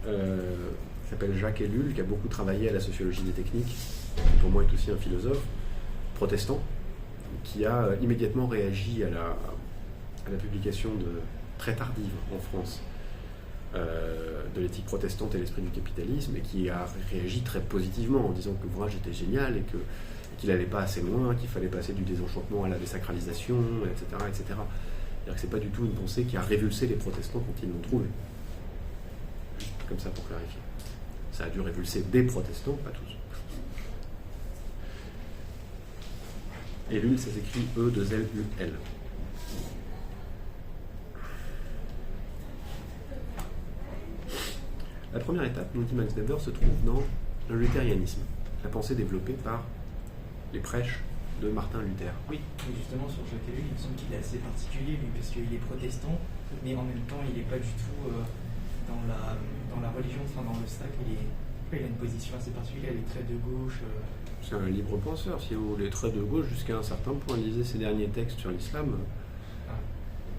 qui s'appelle Jacques Ellul, qui a beaucoup travaillé à la sociologie des techniques, qui pour moi est aussi un philosophe protestant, qui a immédiatement réagi à la publication très tardive en France de l'éthique protestante et l'esprit du capitalisme, et qui a réagi très positivement en disant que l'ouvrage était génial et qu'il n'allait pas assez loin, qu'il fallait passer du désenchantement à la désacralisation, etc. etc. C'est-à-dire que ce n'est pas du tout une pensée qui a révulsé les protestants quand ils l'ont trouvé. Juste comme ça pour clarifier. Ça a dû révulser des protestants, pas tous. Ellul, ça s'écrit E-2-L-U-L. La première étape, nous dit Max Weber, se trouve dans le luthérianisme, la pensée développée par les prêches de Martin Luther. Oui. Et justement, sur Jacques Ellul, il me semble qu'il est assez particulier, lui, parce qu'il est protestant, mais en même temps, il n'est pas du tout dans la religion, enfin dans le sac, il est Il a une position assez particulière, les traits de gauche. C'est un libre penseur, si vous voulez, traits de gauche jusqu'à un certain point. Lisez ses derniers textes sur l'islam.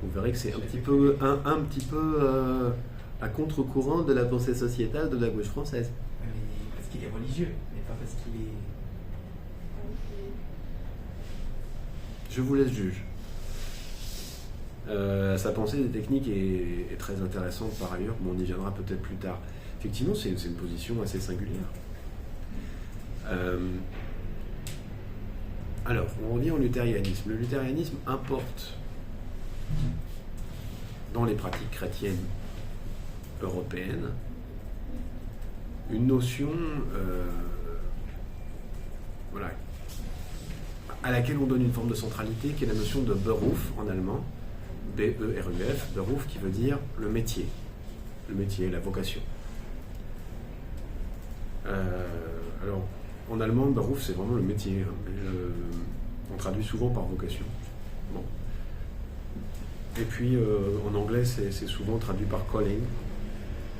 Vous verrez que c'est un petit peu à contre-courant de la pensée sociétale de la gauche française. Mais parce qu'il est religieux, mais pas parce qu'il est. Je vous laisse juge. Sa pensée des techniques est très intéressante par ailleurs, mais on y viendra peut-être plus tard. Effectivement, c'est une position assez singulière. Alors, on revient au luthérianisme. Le luthérianisme importe dans les pratiques chrétiennes européennes une notion voilà, à laquelle on donne une forme de centralité, qui est la notion de Beruf en allemand, B-E-R-U-F, Beruf qui veut dire le métier, la vocation. Alors, en allemand, Beruf, c'est vraiment le métier. On traduit souvent par vocation. Bon. Et puis, en anglais, c'est souvent traduit par calling.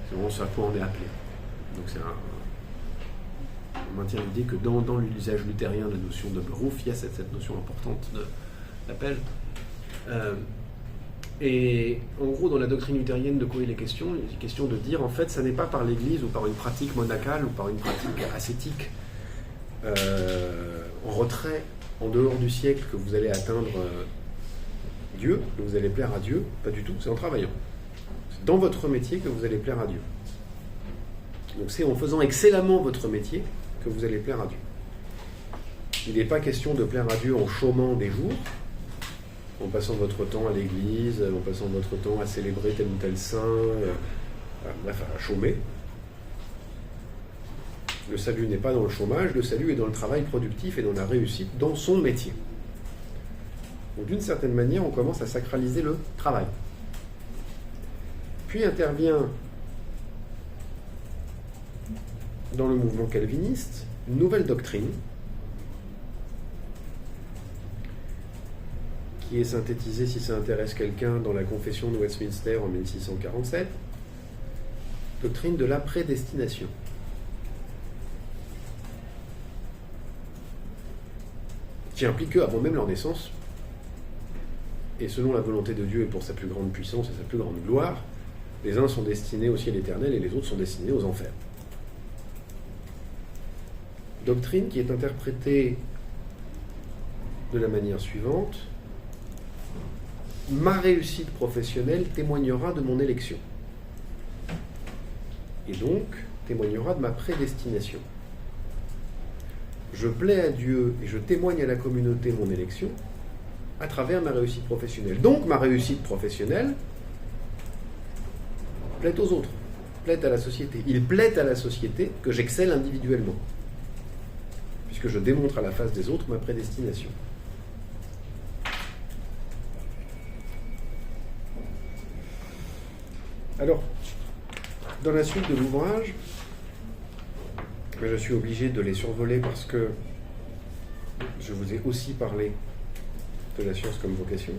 C'est vraiment ce à quoi on est appelé. Donc, on maintient l'idée que dans l'usage luthérien de la notion de Beruf, il y a cette notion importante d'appel. Et en gros, dans la doctrine luthérienne, de quoi il est question? Il est question de dire, en fait, ça n'est pas par l'Église ou par une pratique monacale ou par une pratique ascétique en retrait, en dehors du siècle, que vous allez atteindre Dieu, que vous allez plaire à Dieu. Pas du tout, c'est en travaillant. C'est dans votre métier que vous allez plaire à Dieu. Donc c'est en faisant excellemment votre métier que vous allez plaire à Dieu. Il n'est pas question de plaire à Dieu en chômant des jours, en passant votre temps à l'église, en passant votre temps à célébrer tel ou tel saint, bref, à chômer. Le salut n'est pas dans le chômage, le salut est dans le travail productif et dans la réussite dans son métier. Donc d'une certaine manière, on commence à sacraliser le travail. Puis intervient dans le mouvement calviniste une nouvelle doctrine qui est synthétisée, si ça intéresse quelqu'un, dans la Confession de Westminster en 1647, doctrine de la prédestination. Qui implique qu'avant même leur naissance, et selon la volonté de Dieu et pour sa plus grande puissance et sa plus grande gloire, les uns sont destinés au ciel éternel et les autres sont destinés aux enfers. Doctrine qui est interprétée de la manière suivante: ma réussite professionnelle témoignera de mon élection, et donc témoignera de ma prédestination. Je plais à Dieu et je témoigne à la communauté mon élection à travers ma réussite professionnelle. Donc ma réussite professionnelle plaît aux autres, plaît à la société. Il plaît à la société que j'excelle individuellement, puisque je démontre à la face des autres ma prédestination. Alors, dans la suite de l'ouvrage, je suis obligé de les survoler parce que je vous ai aussi parlé de la science comme vocation.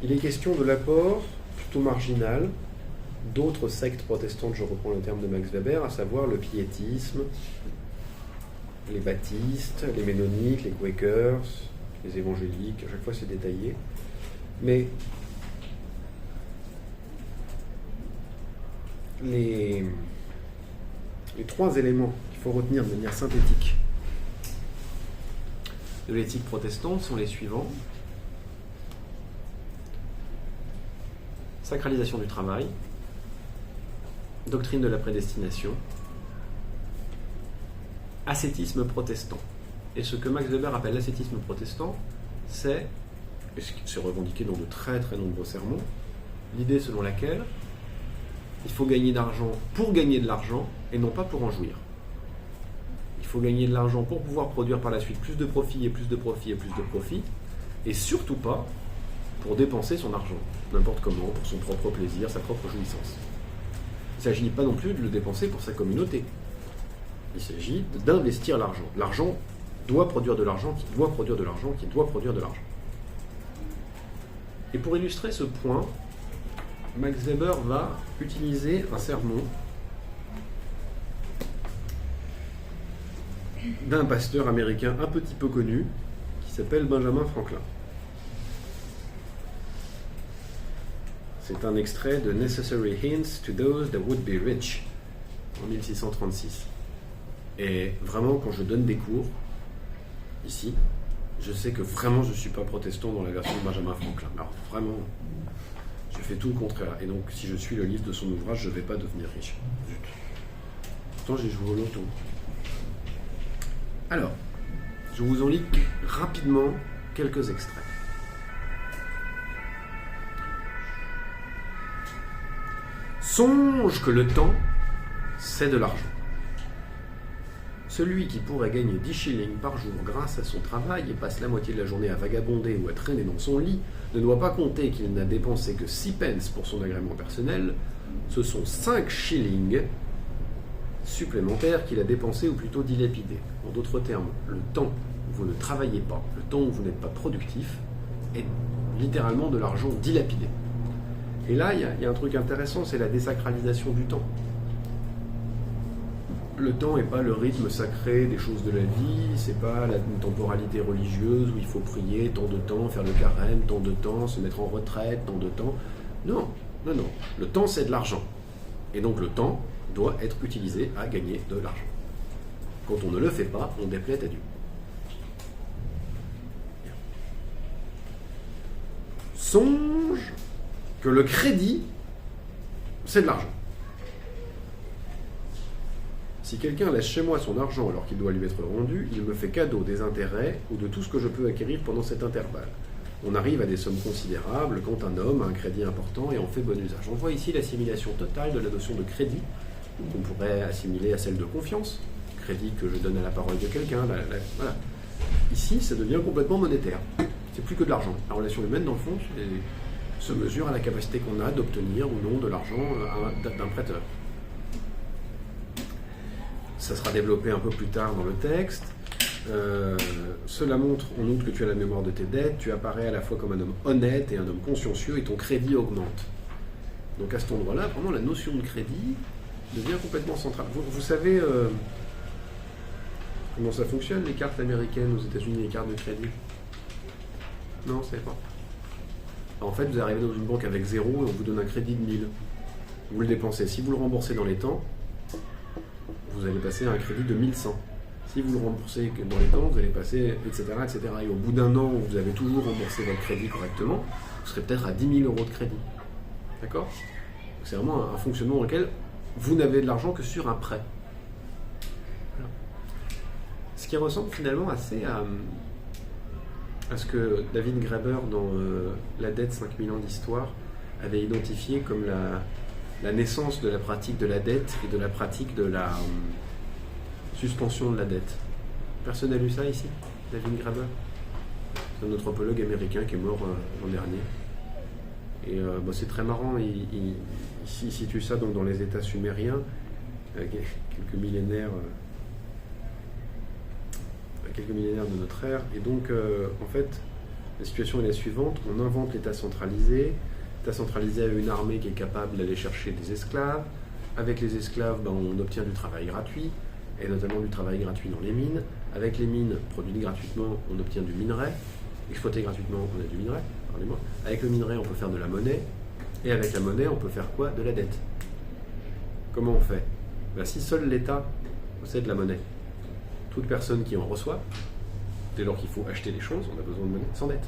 Il est question de l'apport plutôt marginal d'autres sectes protestantes, je reprends le terme de Max Weber, à savoir le piétisme, les baptistes, les ménonites, les quakers, les évangéliques, à chaque fois c'est détaillé. Mais les trois éléments qu'il faut retenir de manière synthétique de l'éthique protestante sont les suivants. Sacralisation du travail, doctrine de la prédestination, ascétisme protestant. Et ce que Max Weber appelle l'ascétisme protestant, c'est, et c'est revendiqué dans de très très nombreux sermons, l'idée selon laquelle il faut gagner d'argent pour gagner de l'argent et non pas pour en jouir. Il faut gagner de l'argent pour pouvoir produire par la suite plus de profit et plus de profit et plus de profit, et surtout pas pour dépenser son argent, n'importe comment, pour son propre plaisir, sa propre jouissance. Il ne s'agit pas non plus de le dépenser pour sa communauté. Il s'agit d'investir l'argent. L'argent doit produire de l'argent, qui doit produire de l'argent, qui doit produire de l'argent. Et pour illustrer ce point, Max Weber va utiliser un sermon d'un pasteur américain un petit peu connu qui s'appelle Benjamin Franklin. C'est un extrait de Necessary Hints to Those That Would Be Rich en 1636. Et vraiment, quand je donne des cours ici, je sais que vraiment je ne suis pas protestant dans la version de Benjamin Franklin. Alors vraiment, je fais tout le contraire. Et donc, si je suis le livre de son ouvrage, je ne vais pas devenir riche. Pourtant, j'ai joué au loto. Alors, je vous en lis rapidement quelques extraits. Songe que le temps, c'est de l'argent. Celui qui pourrait gagner 10 shillings par jour grâce à son travail et passe la moitié de la journée à vagabonder ou à traîner dans son lit ne doit pas compter qu'il n'a dépensé que 6 pence pour son agrément personnel. Ce sont 5 shillings supplémentaires qu'il a dépensés ou plutôt dilapidés. En d'autres termes, le temps où vous ne travaillez pas, le temps où vous n'êtes pas productif, est littéralement de l'argent dilapidé. Et là, il y a un truc intéressant, c'est la désacralisation du temps. Le temps n'est pas le rythme sacré des choses de la vie, c'est pas une temporalité religieuse où il faut prier tant de temps, faire le carême, tant de temps, se mettre en retraite, tant de temps. Non. Le temps, c'est de l'argent. Et donc le temps doit être utilisé à gagner de l'argent. Quand on ne le fait pas, on déplaît à Dieu. Songe que le crédit, c'est de l'argent. Si quelqu'un laisse chez moi son argent alors qu'il doit lui être rendu, il me fait cadeau des intérêts ou de tout ce que je peux acquérir pendant cet intervalle. On arrive à des sommes considérables quand un homme a un crédit important et en fait bon usage. On voit ici l'assimilation totale de la notion de crédit, qu'on pourrait assimiler à celle de confiance, crédit que je donne à la parole de quelqu'un. Voilà. Ici, ça devient complètement monétaire. C'est plus que de l'argent. La relation humaine, dans le fond, se mesure à la capacité qu'on a d'obtenir ou non de l'argent d'un prêteur. Ça sera développé un peu plus tard dans le texte. Cela montre en outre que tu as la mémoire de tes dettes, tu apparais à la fois comme un homme honnête et un homme consciencieux et ton crédit augmente. Donc à cet endroit-là, vraiment la notion de crédit devient complètement centrale. Vous savez comment ça fonctionne, les cartes américaines aux États-Unis, les cartes de crédit? Non, vous ne savez pas. En fait, vous arrivez dans une banque avec 0 et on vous donne un crédit de 1000. Vous le dépensez. Si vous le remboursez dans les temps, vous allez passer à un crédit de 1100. Si vous le remboursez dans les temps, vous allez passer, etc., etc. Et au bout d'un an où vous avez toujours remboursé votre crédit correctement, vous serez peut-être à 10 000 € de crédit. D'accord? C'est vraiment un fonctionnement dans lequel vous n'avez de l'argent que sur un prêt. Voilà. Ce qui ressemble finalement assez à ce que David Graeber, dans La dette, 5000 ans d'histoire, avait identifié comme la naissance de la pratique de la dette et de la pratique de la suspension de la dette. Personne n'a lu ça ici? David Graeber? C'est un anthropologue américain qui est mort l'an dernier. Et c'est très marrant, il situe ça donc dans les États sumériens, quelques millénaires de notre ère. Et donc, en fait, la situation est la suivante. On invente l'État centralisé. L'État centralisé a une armée qui est capable d'aller chercher des esclaves. Avec les esclaves, on obtient du travail gratuit, et notamment du travail gratuit dans les mines. Avec les mines produites gratuitement, on obtient du minerai. Exploité gratuitement, on a du minerai. Pardonnez-moi. Avec le minerai, on peut faire de la monnaie. Et avec la monnaie, on peut faire quoi? De la dette. Comment on fait? Si seul l'État possède la monnaie, toute personne qui en reçoit, dès lors qu'il faut acheter des choses, on a besoin de monnaie, s'endette.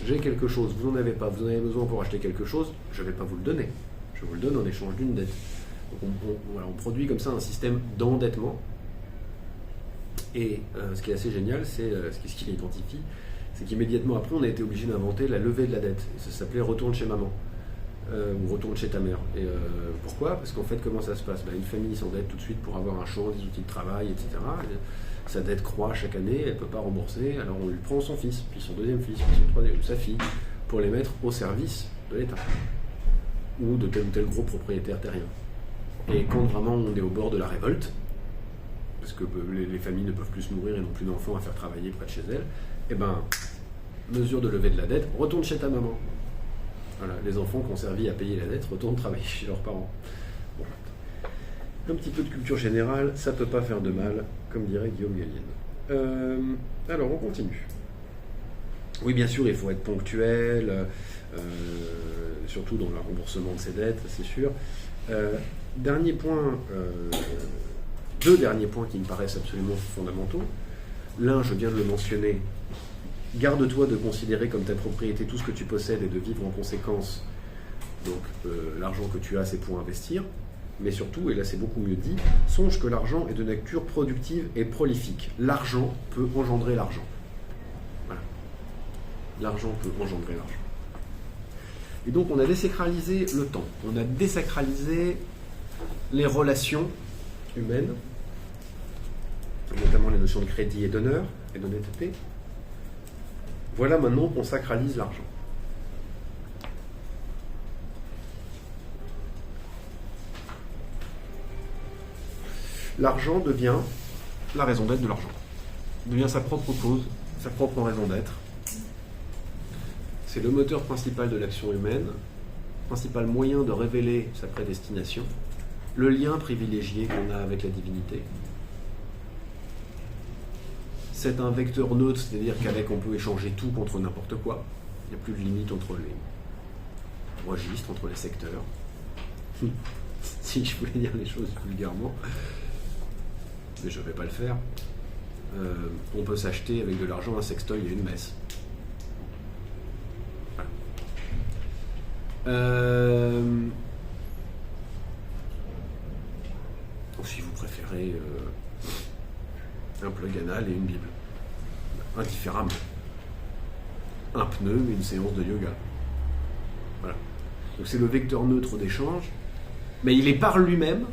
J'ai quelque chose, vous n'en avez pas, vous en avez besoin pour acheter quelque chose, je ne vais pas vous le donner. Je vous le donne en échange d'une dette. Donc on produit comme ça un système d'endettement. Et ce qui est assez génial, c'est ce qu'il identifie, c'est qu'immédiatement après, on a été obligé d'inventer la levée de la dette. Et ça s'appelait retourne chez maman. Ou retourne chez ta mère. Et pourquoi? Parce qu'en fait, comment ça se passe? Une famille s'endette tout de suite pour avoir un champ, des outils de travail, etc. Sa dette croît chaque année, elle ne peut pas rembourser, alors on lui prend son fils, puis son deuxième fils, puis son troisième, sa fille, pour les mettre au service de l'État. Ou de tel ou tel gros propriétaire terrien. Et quand vraiment on est au bord de la révolte, parce que les familles ne peuvent plus se nourrir et n'ont plus d'enfants à faire travailler près de chez elles, mesure de levée de la dette, retourne chez ta maman. Voilà, les enfants qui ont servi à payer la dette retournent travailler chez leurs parents. Bon. Un petit peu de culture générale, ça peut pas faire de mal, comme dirait Guillaume Gallienne. Alors, on continue. Oui, bien sûr, il faut être ponctuel, surtout dans le remboursement de ses dettes, c'est sûr. Dernier point, deux derniers points qui me paraissent absolument fondamentaux. L'un, je viens de le mentionner, garde-toi de considérer comme ta propriété tout ce que tu possèdes et de vivre en conséquence. Donc, l'argent que tu as, c'est pour investir. Mais surtout, et là c'est beaucoup mieux dit, songe que l'argent est de nature productive et prolifique. L'argent peut engendrer l'argent. Voilà. L'argent peut engendrer l'argent. Et donc on a désacralisé le temps, on a désacralisé les relations humaines, notamment les notions de crédit et d'honneur et d'honnêteté. Voilà maintenant qu'on sacralise l'argent. L'argent devient la raison d'être de l'argent. Devient sa propre cause, sa propre raison d'être. C'est le moteur principal de l'action humaine, principal moyen de révéler sa prédestination, le lien privilégié qu'on a avec la divinité. C'est un vecteur neutre, c'est-à-dire qu'avec on peut échanger tout contre n'importe quoi. Il n'y a plus de limite entre les registres, entre les secteurs. Si je voulais dire les choses vulgairement, mais je ne vais pas le faire. On peut s'acheter avec de l'argent un sextoy et une messe. Voilà. Ou si vous préférez un plug anal et une Bible. Indifféremment. Un pneu et une séance de yoga. Voilà. Donc c'est le vecteur neutre d'échange, mais il est par lui-même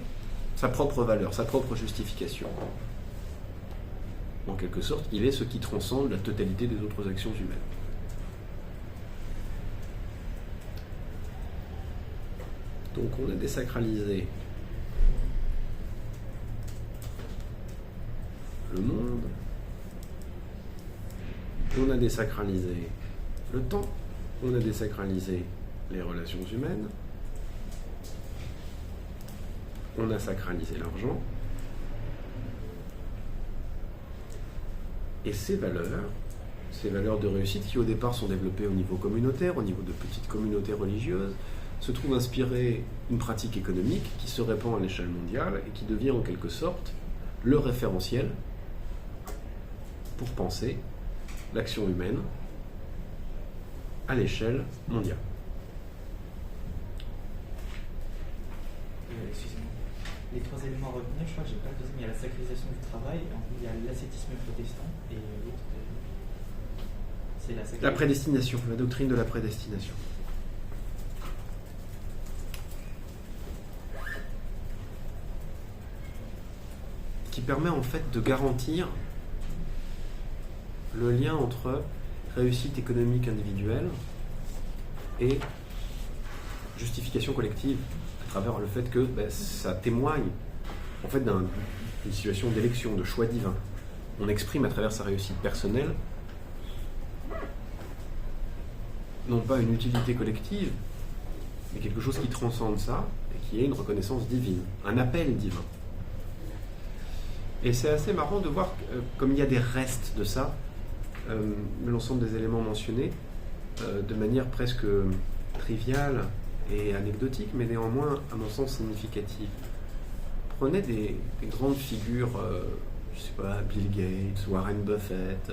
sa propre valeur, sa propre justification. En quelque sorte, il est ce qui transcende la totalité des autres actions humaines. Donc on a désacralisé le monde, on a désacralisé le temps, on a désacralisé les relations humaines, on a sacralisé l'argent, et ces valeurs de réussite qui au départ sont développées au niveau communautaire, au niveau de petites communautés religieuses, se trouvent inspirer une pratique économique qui se répand à l'échelle mondiale et qui devient en quelque sorte le référentiel pour penser l'action humaine à l'échelle mondiale. Excusez-moi. Les trois éléments à retenir, je crois que j'ai pas le deuxième. Il y a la sacralisation du travail, il y a l'ascétisme protestant et l'autre, c'est la sacralisation. La prédestination, la doctrine de la prédestination. Qui permet en fait de garantir le lien entre réussite économique individuelle et justification collective, à travers le fait que ça témoigne en fait d'une situation d'élection, de choix divin. On exprime à travers sa réussite personnelle non pas une utilité collective, mais quelque chose qui transcende ça et qui est une reconnaissance divine, un appel divin. Et c'est assez marrant de voir comme il y a des restes de ça, l'ensemble des éléments mentionnés, de manière presque triviale et anecdotique, mais néanmoins, à mon sens, significative. Prenez des grandes figures, je sais pas, Bill Gates, Warren Buffett,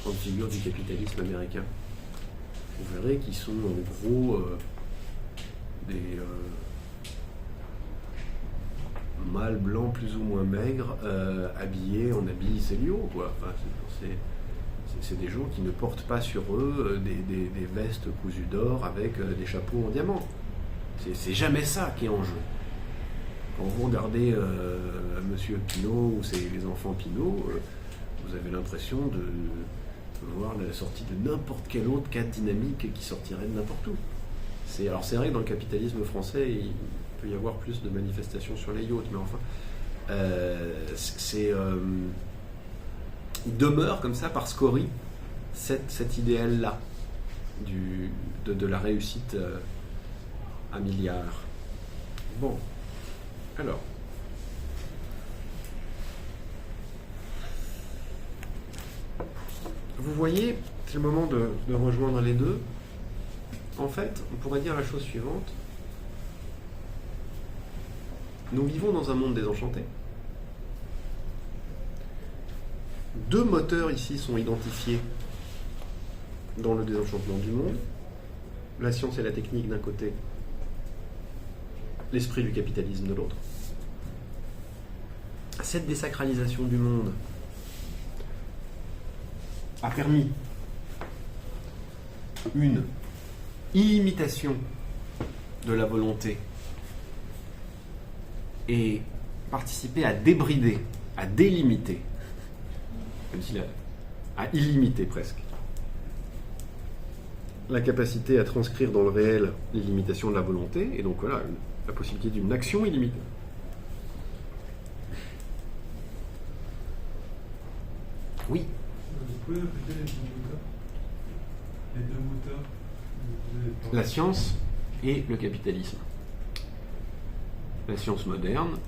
grandes figures du capitalisme américain. Vous verrez qu'ils sont en gros des mâles blancs plus ou moins maigres, habillés en habits Célio, quoi. Enfin, c'est des gens qui ne portent pas sur eux des vestes cousues d'or avec des chapeaux en diamant. C'est jamais ça qui est en jeu. Quand vous regardez Monsieur Pinault ou les enfants Pinault, vous avez l'impression de voir la sortie de n'importe quel autre cadre dynamique qui sortirait de n'importe où. Alors c'est vrai que dans le capitalisme français, il peut y avoir plus de manifestations sur les yachts, mais enfin, il demeure comme ça par scorie cet idéal-là de la réussite à milliards. Bon, alors, vous voyez, c'est le moment de rejoindre les deux. En fait, on pourrait dire la chose suivante. Nous vivons dans un monde désenchanté. Deux moteurs ici sont identifiés dans le désenchantement du monde. La science et la technique d'un côté, l'esprit du capitalisme de l'autre. Cette désacralisation du monde a permis une illimitation de la volonté et participé à débrider, à délimiter, même si à illimiter presque, la capacité à transcrire dans le réel les limitations de la volonté, et donc voilà, la possibilité d'une action illimitée. Oui. Vous pouvez répéter les deux moteurs? Les deux moteurs? La science et le capitalisme. La science moderne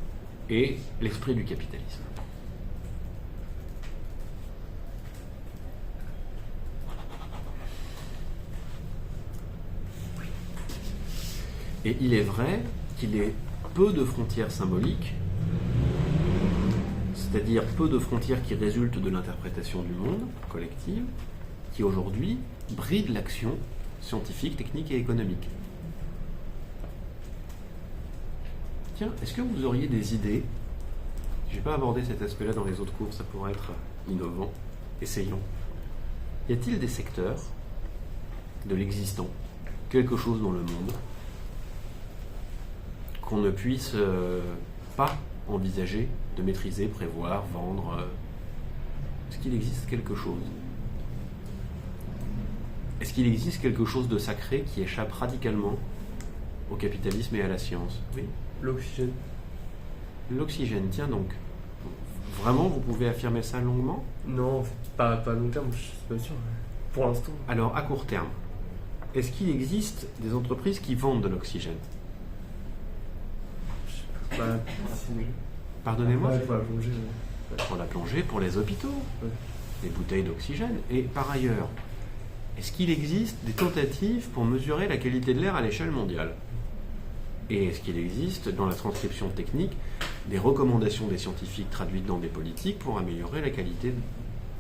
et l'esprit du capitalisme. Et il est vrai qu'il y ait peu de frontières symboliques, c'est-à-dire peu de frontières qui résultent de l'interprétation du monde collective, qui aujourd'hui brident l'action scientifique, technique et économique. Tiens, est-ce que vous auriez des idées? Je n'ai pas abordé cet aspect-là dans les autres cours, ça pourrait être innovant. Essayons. Y a-t-il des secteurs de l'existant, quelque chose dans le monde, qu'on ne puisse pas envisager de maîtriser, prévoir, vendre? Est-ce qu'il existe quelque chose? Est-ce qu'il existe quelque chose de sacré qui échappe radicalement au capitalisme et à la science? Oui. L'oxygène. L'oxygène, tiens donc. Vraiment, vous pouvez affirmer ça longuement? Non, pas à long terme, je suis pas sûr. Pour l'instant. Alors, à court terme, est-ce qu'il existe des entreprises qui vendent de l'oxygène? Bah, Pardonnez-moi? pour la plongée. Pour la plongée, pour les hôpitaux, des bouteilles d'oxygène. Et par ailleurs, est-ce qu'il existe des tentatives pour mesurer la qualité de l'air à l'échelle mondiale? Et est-ce qu'il existe, dans la transcription technique, des recommandations des scientifiques traduites dans des politiques pour améliorer la qualité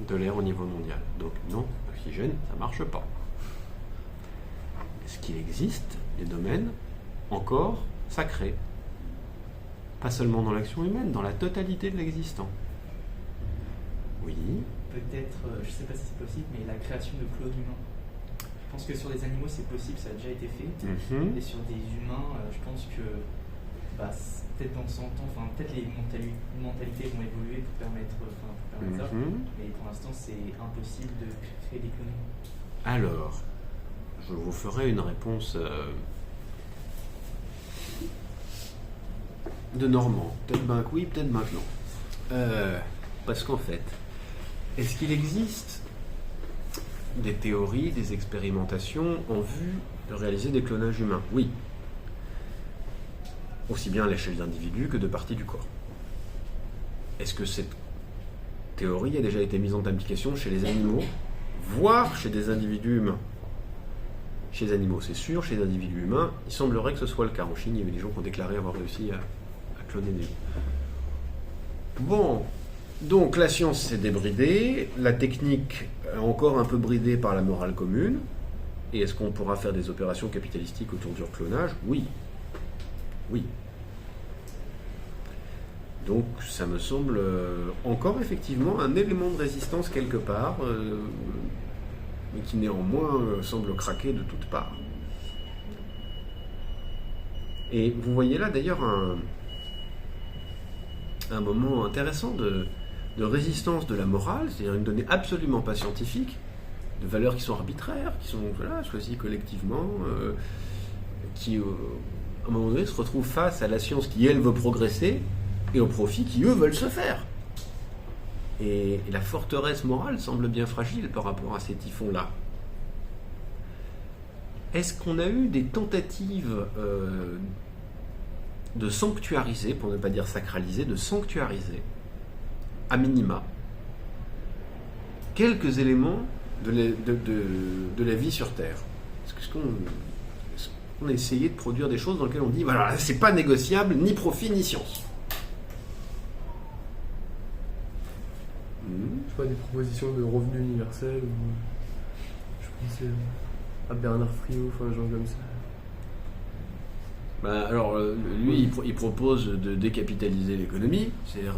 de l'air au niveau mondial? Donc non, l'oxygène, ça ne marche pas. Est-ce qu'il existe des domaines encore sacrés? Pas seulement dans l'action humaine, dans la totalité de l'existant. Oui. Peut-être, je ne sais pas si c'est possible, mais la création de clones humains. Je pense que sur des animaux c'est possible, ça a déjà été fait. Et sur des humains, je pense que peut-être dans 100 ans, peut-être les mentalités vont évoluer pour permettre ça. Mais pour l'instant c'est impossible de créer des clones humains. Alors, je vous ferai une réponse de Normand. Peut-être ben que oui, peut-être ben que non. Parce qu'en fait, est-ce qu'il existe des théories, des expérimentations en vue de réaliser des clonages humains? Oui. Aussi bien à l'échelle d'individus que de parties du corps. Est-ce que cette théorie a déjà été mise en application chez les animaux, voire chez des individus humains? Chez les animaux, c'est sûr. Chez les individus humains, il semblerait que ce soit le cas. En Chine, il y avait des gens qui ont déclaré avoir réussi à cloner des humains. Bon. Donc la science s'est débridée, la technique est encore un peu bridée par la morale commune. Et est-ce qu'on pourra faire des opérations capitalistiques autour du clonage? Oui. Oui. Donc ça me semble encore effectivement un élément de résistance quelque part, mais qui néanmoins semble craquer de toutes parts. Et vous voyez là d'ailleurs un moment intéressant de résistance de la morale, c'est-à-dire une donnée absolument pas scientifique, de valeurs qui sont arbitraires, qui sont choisies collectivement, qui à un moment donné se retrouvent face à la science qui elle veut progresser et aux profits qui eux veulent se faire. Et la forteresse morale semble bien fragile par rapport à ces typhons-là. Est-ce qu'on a eu des tentatives de sanctuariser, pour ne pas dire sacraliser, de sanctuariser, à minima, quelques éléments de la vie sur Terre. Est-ce qu'on a essayé de produire des choses dans lesquelles on dit voilà, c'est pas négociable, ni profit ni science. Je sais pas, des propositions de revenus universels, ou je pensais à Bernard Friot, enfin, genre comme ça. Alors, lui, il propose de décapitaliser l'économie. C'est-à-dire,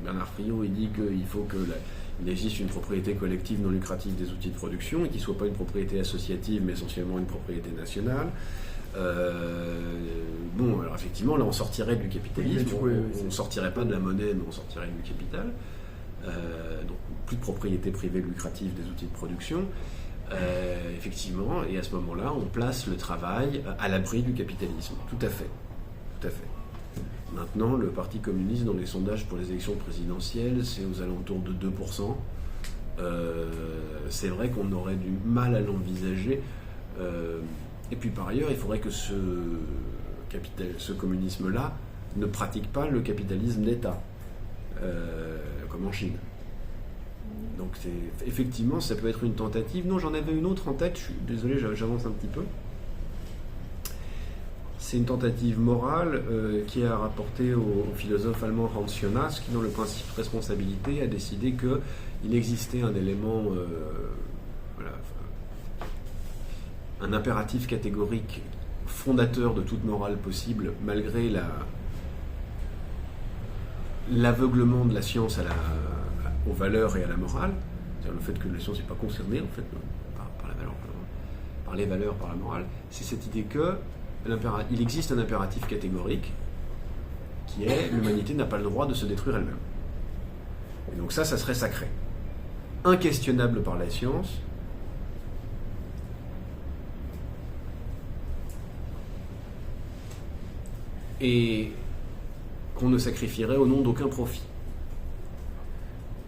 Bernard Friot, il dit qu'il faut qu'il existe une propriété collective non lucrative des outils de production et qu'il ne soit pas une propriété associative, mais essentiellement une propriété nationale. Bon, alors effectivement, là, on sortirait du capitalisme. On ne sortirait pas de la monnaie, mais on sortirait du capital. Donc, plus de propriété privée lucrative des outils de production. Effectivement, et à ce moment-là, on place le travail à l'abri du capitalisme. Tout à fait. Tout à fait. Maintenant, le Parti communiste, dans les sondages pour les élections présidentielles, c'est aux alentours de 2%. C'est vrai qu'on aurait du mal à l'envisager. Et puis par ailleurs, il faudrait que ce communisme-là ne pratique pas le capitalisme d'État, comme en Chine. Donc effectivement, ça peut être une tentative. Non, j'en avais une autre en tête, je suis désolé, j'avance un petit peu. C'est une tentative morale qui a rapporté au philosophe allemand Hans Jonas, qui dans le principe responsabilité a décidé qu'il existait un élément, un impératif catégorique fondateur de toute morale possible, malgré l'aveuglement de la science aux valeurs et à la morale, c'est-à-dire le fait que la science n'est pas concernée en fait, par les valeurs, par la morale, c'est cette idée qu'il existe un impératif catégorique qui est l'humanité n'a pas le droit de se détruire elle-même. Et donc ça serait sacré. Inquestionnable par la science, et qu'on ne sacrifierait au nom d'aucun profit.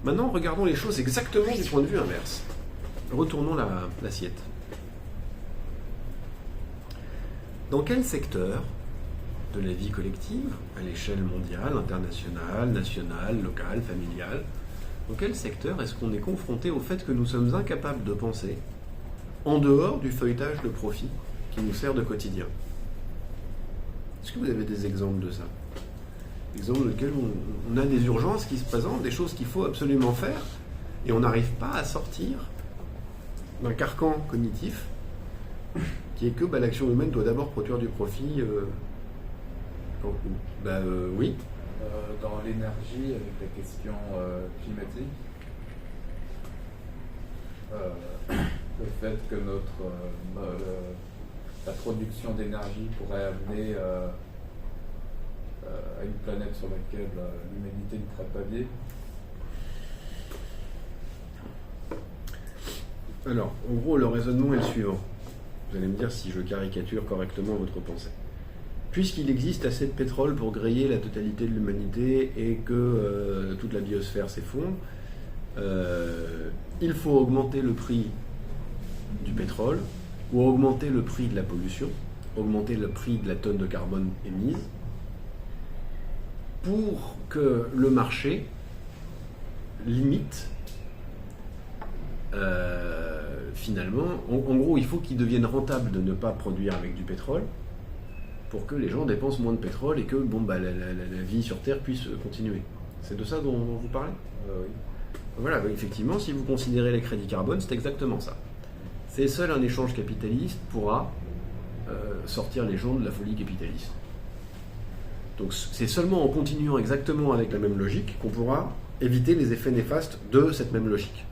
Maintenant, regardons les choses exactement du point de vue inverse. Retournons l'assiette. Dans quel secteur de la vie collective, à l'échelle mondiale, internationale, nationale, locale, familiale, dans quel secteur est-ce qu'on est confronté au fait que nous sommes incapables de penser en dehors du feuilletage de profit qui nous sert de quotidien? Est-ce que vous avez des exemples de ça? Exemple dans lequel on a des urgences qui se présentent, des choses qu'il faut absolument faire, et on n'arrive pas à sortir d'un carcan cognitif qui est que l'action humaine doit d'abord produire du profit. Oui. Dans l'énergie, avec la question climatique, le fait que la production d'énergie pourrait amener à une planète sur laquelle l'humanité ne pourrait pas vivre. Alors, en gros, le raisonnement est le suivant. Vous allez me dire si je caricature correctement votre pensée. Puisqu'il existe assez de pétrole pour griller la totalité de l'humanité et que toute la biosphère s'effondre, il faut augmenter le prix du pétrole ou augmenter le prix de la pollution, augmenter le prix de la tonne de carbone émise, pour que le marché limite finalement, en gros, il faut qu'il devienne rentable de ne pas produire avec du pétrole pour que les gens dépensent moins de pétrole et que la vie sur Terre puisse continuer. C'est de ça dont vous parlez ? Oui. Voilà, effectivement, si vous considérez les crédits carbone, c'est exactement ça. C'est seul un échange capitaliste pourra sortir les gens de la folie capitaliste. Donc c'est seulement en continuant exactement avec la même logique qu'on pourra éviter les effets néfastes de cette même logique.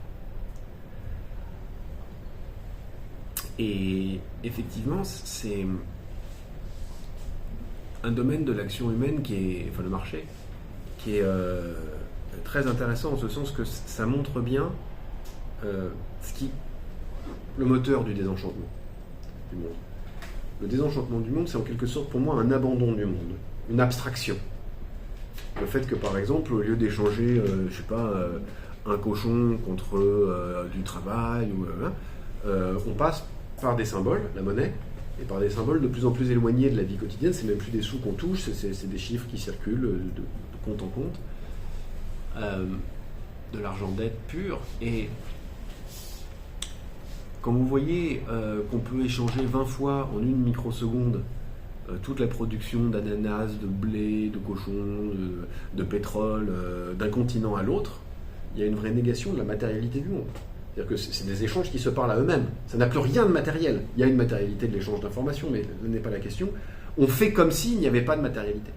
Et effectivement, c'est un domaine de l'action humaine le marché, qui est très intéressant en ce sens que ça montre bien le moteur du désenchantement du monde. Le désenchantement du monde, c'est en quelque sorte pour moi un abandon du monde, une abstraction. Le fait que par exemple, au lieu d'échanger, un cochon contre du travail, on passe par des symboles, la monnaie, et par des symboles de plus en plus éloignés de la vie quotidienne. C'est même plus des sous qu'on touche, c'est des chiffres qui circulent de compte en compte, de l'argent dette pur. Et quand vous voyez qu'on peut échanger 20 fois en une microseconde toute la production d'ananas, de blé, de cochon, de pétrole, d'un continent à l'autre, il y a une vraie négation de la matérialité du monde. C'est-à-dire que c'est des échanges qui se parlent à eux-mêmes. Ça n'a plus rien de matériel. Il y a une matérialité de l'échange d'informations, mais ce n'est pas la question. On fait comme s'il n'y avait pas de matérialité.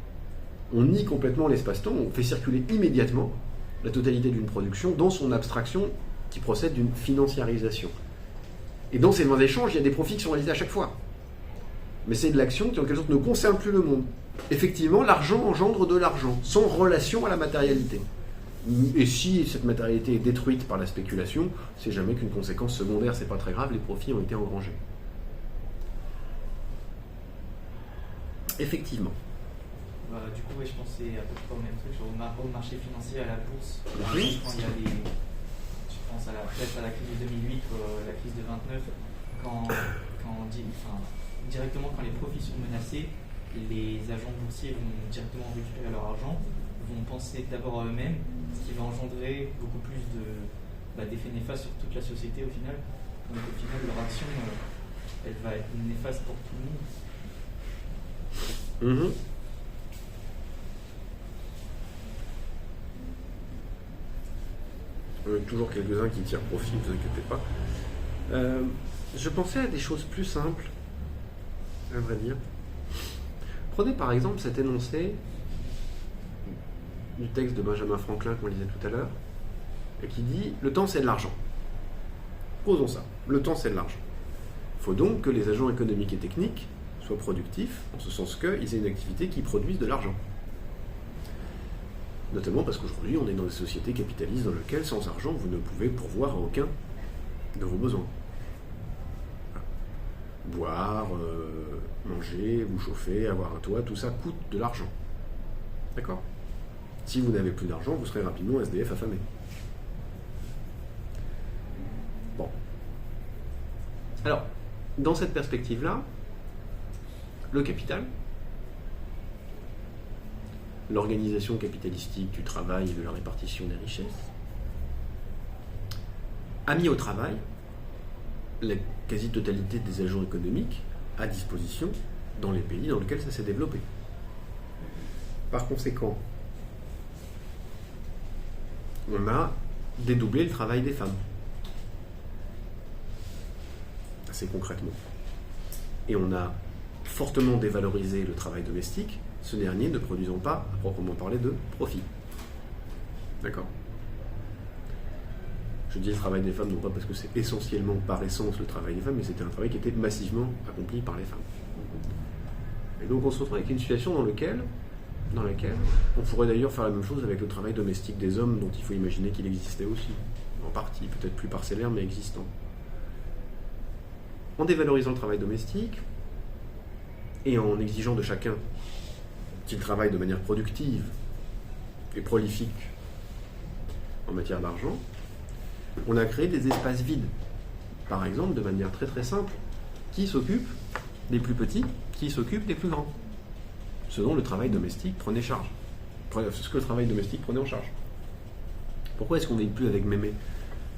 On nie complètement l'espace-temps, on fait circuler immédiatement la totalité d'une production dans son abstraction qui procède d'une financiarisation. Et dans ces échanges, il y a des profits qui sont réalisés à chaque fois. Mais c'est de l'action qui en quelque sorte ne concerne plus le monde. Effectivement, l'argent engendre de l'argent, sans relation à la matérialité. Et si cette matérialité est détruite par la spéculation, c'est jamais qu'une conséquence secondaire, c'est pas très grave, les profits ont été engrangés. Effectivement. Du coup, je pense que c'est à peu près au même truc, genre au marché financier, à la bourse. Oui. Quand il y a des... Je pense peut-être à la crise de 2008, la crise de 29, directement quand les profits sont menacés, les agents boursiers vont directement récupérer leur argent, vont penser d'abord à eux-mêmes, ce qui va engendrer beaucoup plus d'effets néfastes sur toute la société au final. Donc au final, leur action, elle va être néfaste pour tout le monde. Toujours quelques-uns qui tirent profit, ne vous inquiétez pas. Je pensais à des choses plus simples, à vrai dire. Prenez par exemple cet énoncé du texte de Benjamin Franklin qu'on lisait tout à l'heure, et qui dit « Le temps, c'est de l'argent ». Posons ça. Le temps, c'est de l'argent. Il faut donc que les agents économiques et techniques soient productifs, en ce sens qu'ils aient une activité qui produise de l'argent. Notamment parce qu'aujourd'hui, on est dans des sociétés capitalistes dans lesquelles, sans argent, vous ne pouvez pourvoir à aucun de vos besoins. Boire, manger, vous chauffer, avoir un toit, tout ça coûte de l'argent. D'accord ? Si vous n'avez plus d'argent, vous serez rapidement SDF affamé. Bon. Alors, dans cette perspective-là, le capital, l'organisation capitalistique du travail et de la répartition des richesses, a mis au travail la quasi-totalité des agents économiques à disposition dans les pays dans lesquels ça s'est développé. Par conséquent, on a dédoublé le travail des femmes. Assez concrètement. Et on a fortement dévalorisé le travail domestique, ce dernier ne produisant pas, à proprement parler, de profit. D'accord ? Je dis le travail des femmes, non pas parce que c'est essentiellement par essence le travail des femmes, mais c'était un travail qui était massivement accompli par les femmes. Et donc on se retrouve avec une situation dans laquelle on pourrait d'ailleurs faire la même chose avec le travail domestique des hommes, dont il faut imaginer qu'il existait aussi, en partie, peut-être plus parcellaire, mais existant. En dévalorisant le travail domestique, et en exigeant de chacun qu'il travaille de manière productive et prolifique en matière d'argent, on a créé des espaces vides. Par exemple, de manière très très simple, qui s'occupe des plus petits, qui s'occupe des plus grands. Ce dont le travail domestique prenait charge. Ce que le travail domestique prenait en charge. Pourquoi est-ce qu'on ne vit plus avec mémé ?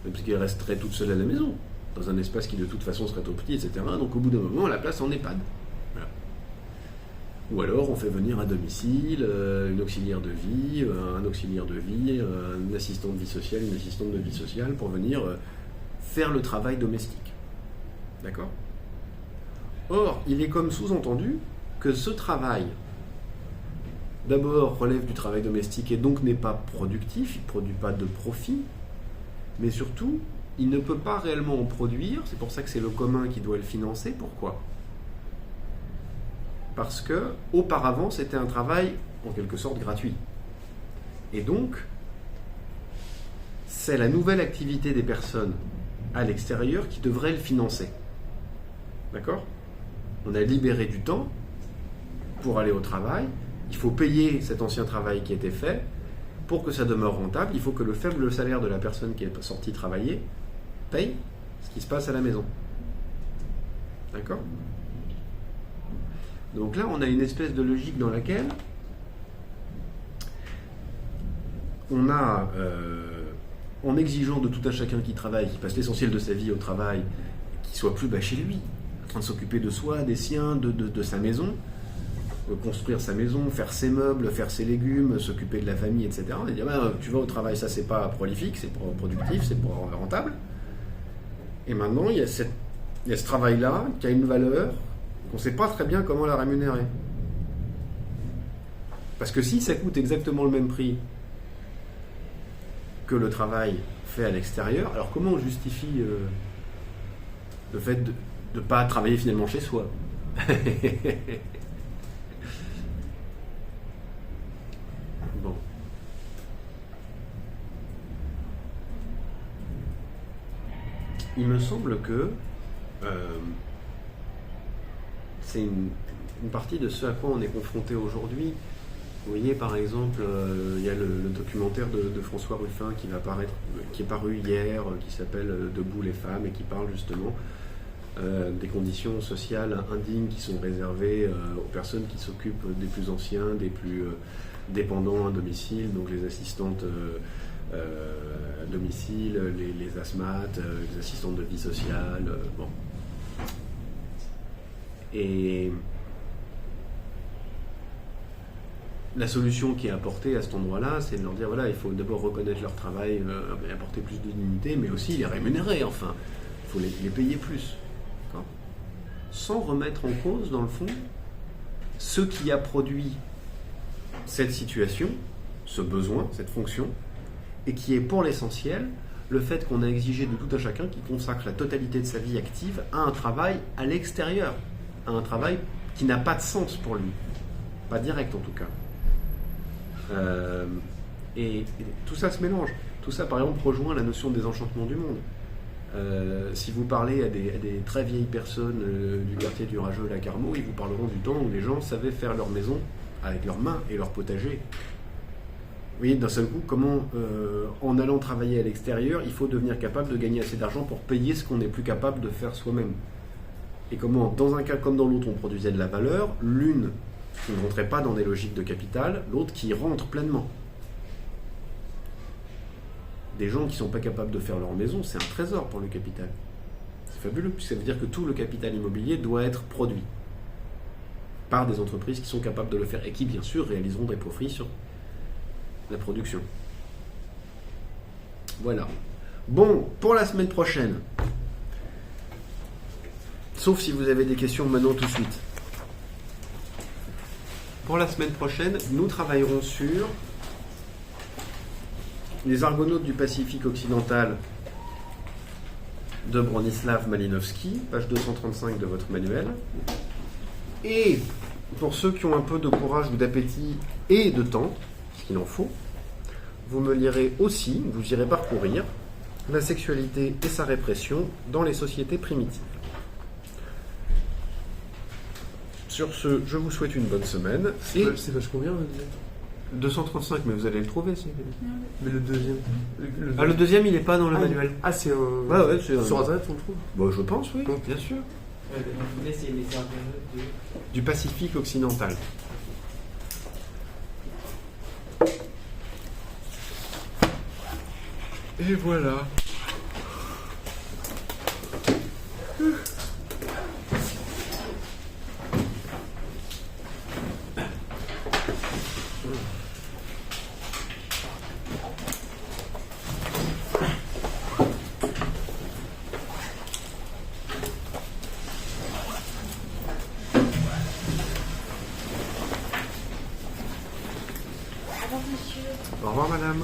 Parce qu'elle resterait toute seule à la maison, dans un espace qui de toute façon serait trop petit, etc. Donc au bout d'un moment, la place en EHPAD. Voilà. Ou alors on fait venir à domicile une auxiliaire de vie, un auxiliaire de vie, un assistant de vie sociale, une assistante de vie sociale pour venir faire le travail domestique. D'accord ? Or, il est comme sous-entendu que ce travail, d'abord, relève du travail domestique et donc n'est pas productif, il ne produit pas de profit, mais surtout, il ne peut pas réellement en produire, c'est pour ça que c'est le commun qui doit le financer. Pourquoi ? Parce que, auparavant, c'était un travail, en quelque sorte, gratuit. Et donc, c'est la nouvelle activité des personnes à l'extérieur qui devrait le financer. D'accord ? On a libéré du temps pour aller au travail. Il faut payer cet ancien travail qui était fait. Pour que ça demeure rentable, il faut que le faible salaire de la personne qui est sortie travailler paye ce qui se passe à la maison. D'accord ? Donc là, on a une espèce de logique dans laquelle on a, en exigeant de tout un chacun qui travaille, qui passe l'essentiel de sa vie au travail, qu'il soit plus chez lui, en train de s'occuper de soi, des siens, de sa maison, construire sa maison, faire ses meubles, faire ses légumes, s'occuper de la famille, etc. On va dire, tu vas au travail, ça c'est pas prolifique, c'est pas productif, c'est pas rentable. Et maintenant, il y a ce travail-là qui a une valeur qu'on ne sait pas très bien comment la rémunérer. Parce que si ça coûte exactement le même prix que le travail fait à l'extérieur, alors comment on justifie le fait de ne pas travailler finalement chez soi? Bon. Il me semble que c'est une partie de ce à quoi on est confronté aujourd'hui. Vous voyez, par exemple, il y a le documentaire de François Ruffin qui est paru hier, qui s'appelle Debout les femmes, et qui parle justement des conditions sociales indignes qui sont réservées aux personnes qui s'occupent des plus anciens, des plus dépendants à domicile, donc les assistantes à domicile, les asthmates, les assistantes de vie sociale. Bon. Et la solution qui est apportée à cet endroit-là, c'est de leur dire, voilà, il faut d'abord reconnaître leur travail, apporter plus de dignité, mais aussi les rémunérer, enfin. Il faut les payer plus. D'accord ? Sans remettre en cause, dans le fond, ce qui a produit cette situation, ce besoin, cette fonction, et qui est pour l'essentiel le fait qu'on a exigé de tout un chacun qui consacre la totalité de sa vie active à un travail à l'extérieur, à un travail qui n'a pas de sens pour lui, pas direct en tout cas. Et tout ça se mélange. Tout ça, par exemple, rejoint la notion de désenchantement du monde. Si vous parlez à des très vieilles personnes du quartier du Rageux, la Carmaux, ils vous parleront du temps où les gens savaient faire leur maison avec leurs mains et leur potager. Vous voyez, d'un seul coup, comment, en allant travailler à l'extérieur, il faut devenir capable de gagner assez d'argent pour payer ce qu'on n'est plus capable de faire soi-même. Et comment, dans un cas comme dans l'autre, on produisait de la valeur, l'une qui ne rentrait pas dans des logiques de capital, l'autre qui rentre pleinement. Des gens qui ne sont pas capables de faire leur maison, c'est un trésor pour le capital. C'est fabuleux, puisque ça veut dire que tout le capital immobilier doit être produit par des entreprises qui sont capables de le faire et qui, bien sûr, réaliseront des profits sur la production. Voilà. Bon, pour la semaine prochaine, sauf si vous avez des questions maintenant tout de suite. Pour la semaine prochaine, nous travaillerons sur les Argonautes du Pacifique occidental de Bronislaw Malinowski, page 235 de votre manuel. Et pour ceux qui ont un peu de courage ou d'appétit et de temps, ce qu'il en faut, vous me lirez aussi, vous irez parcourir la sexualité et sa répression dans les sociétés primitives. Sur ce, je vous souhaite une bonne semaine. C'est page combien, vous disiez ? 235, mais vous allez le trouver. Mais le deuxième. Le deuxième, il n'est pas dans le manuel. Ah, c'est un. Ouais, c'est sur Internet, on le trouve ? Bon, je pense, oui, bien sûr. Donc, c'est les Argonautes Du Pacifique occidental. Et voilà. Au revoir, madame.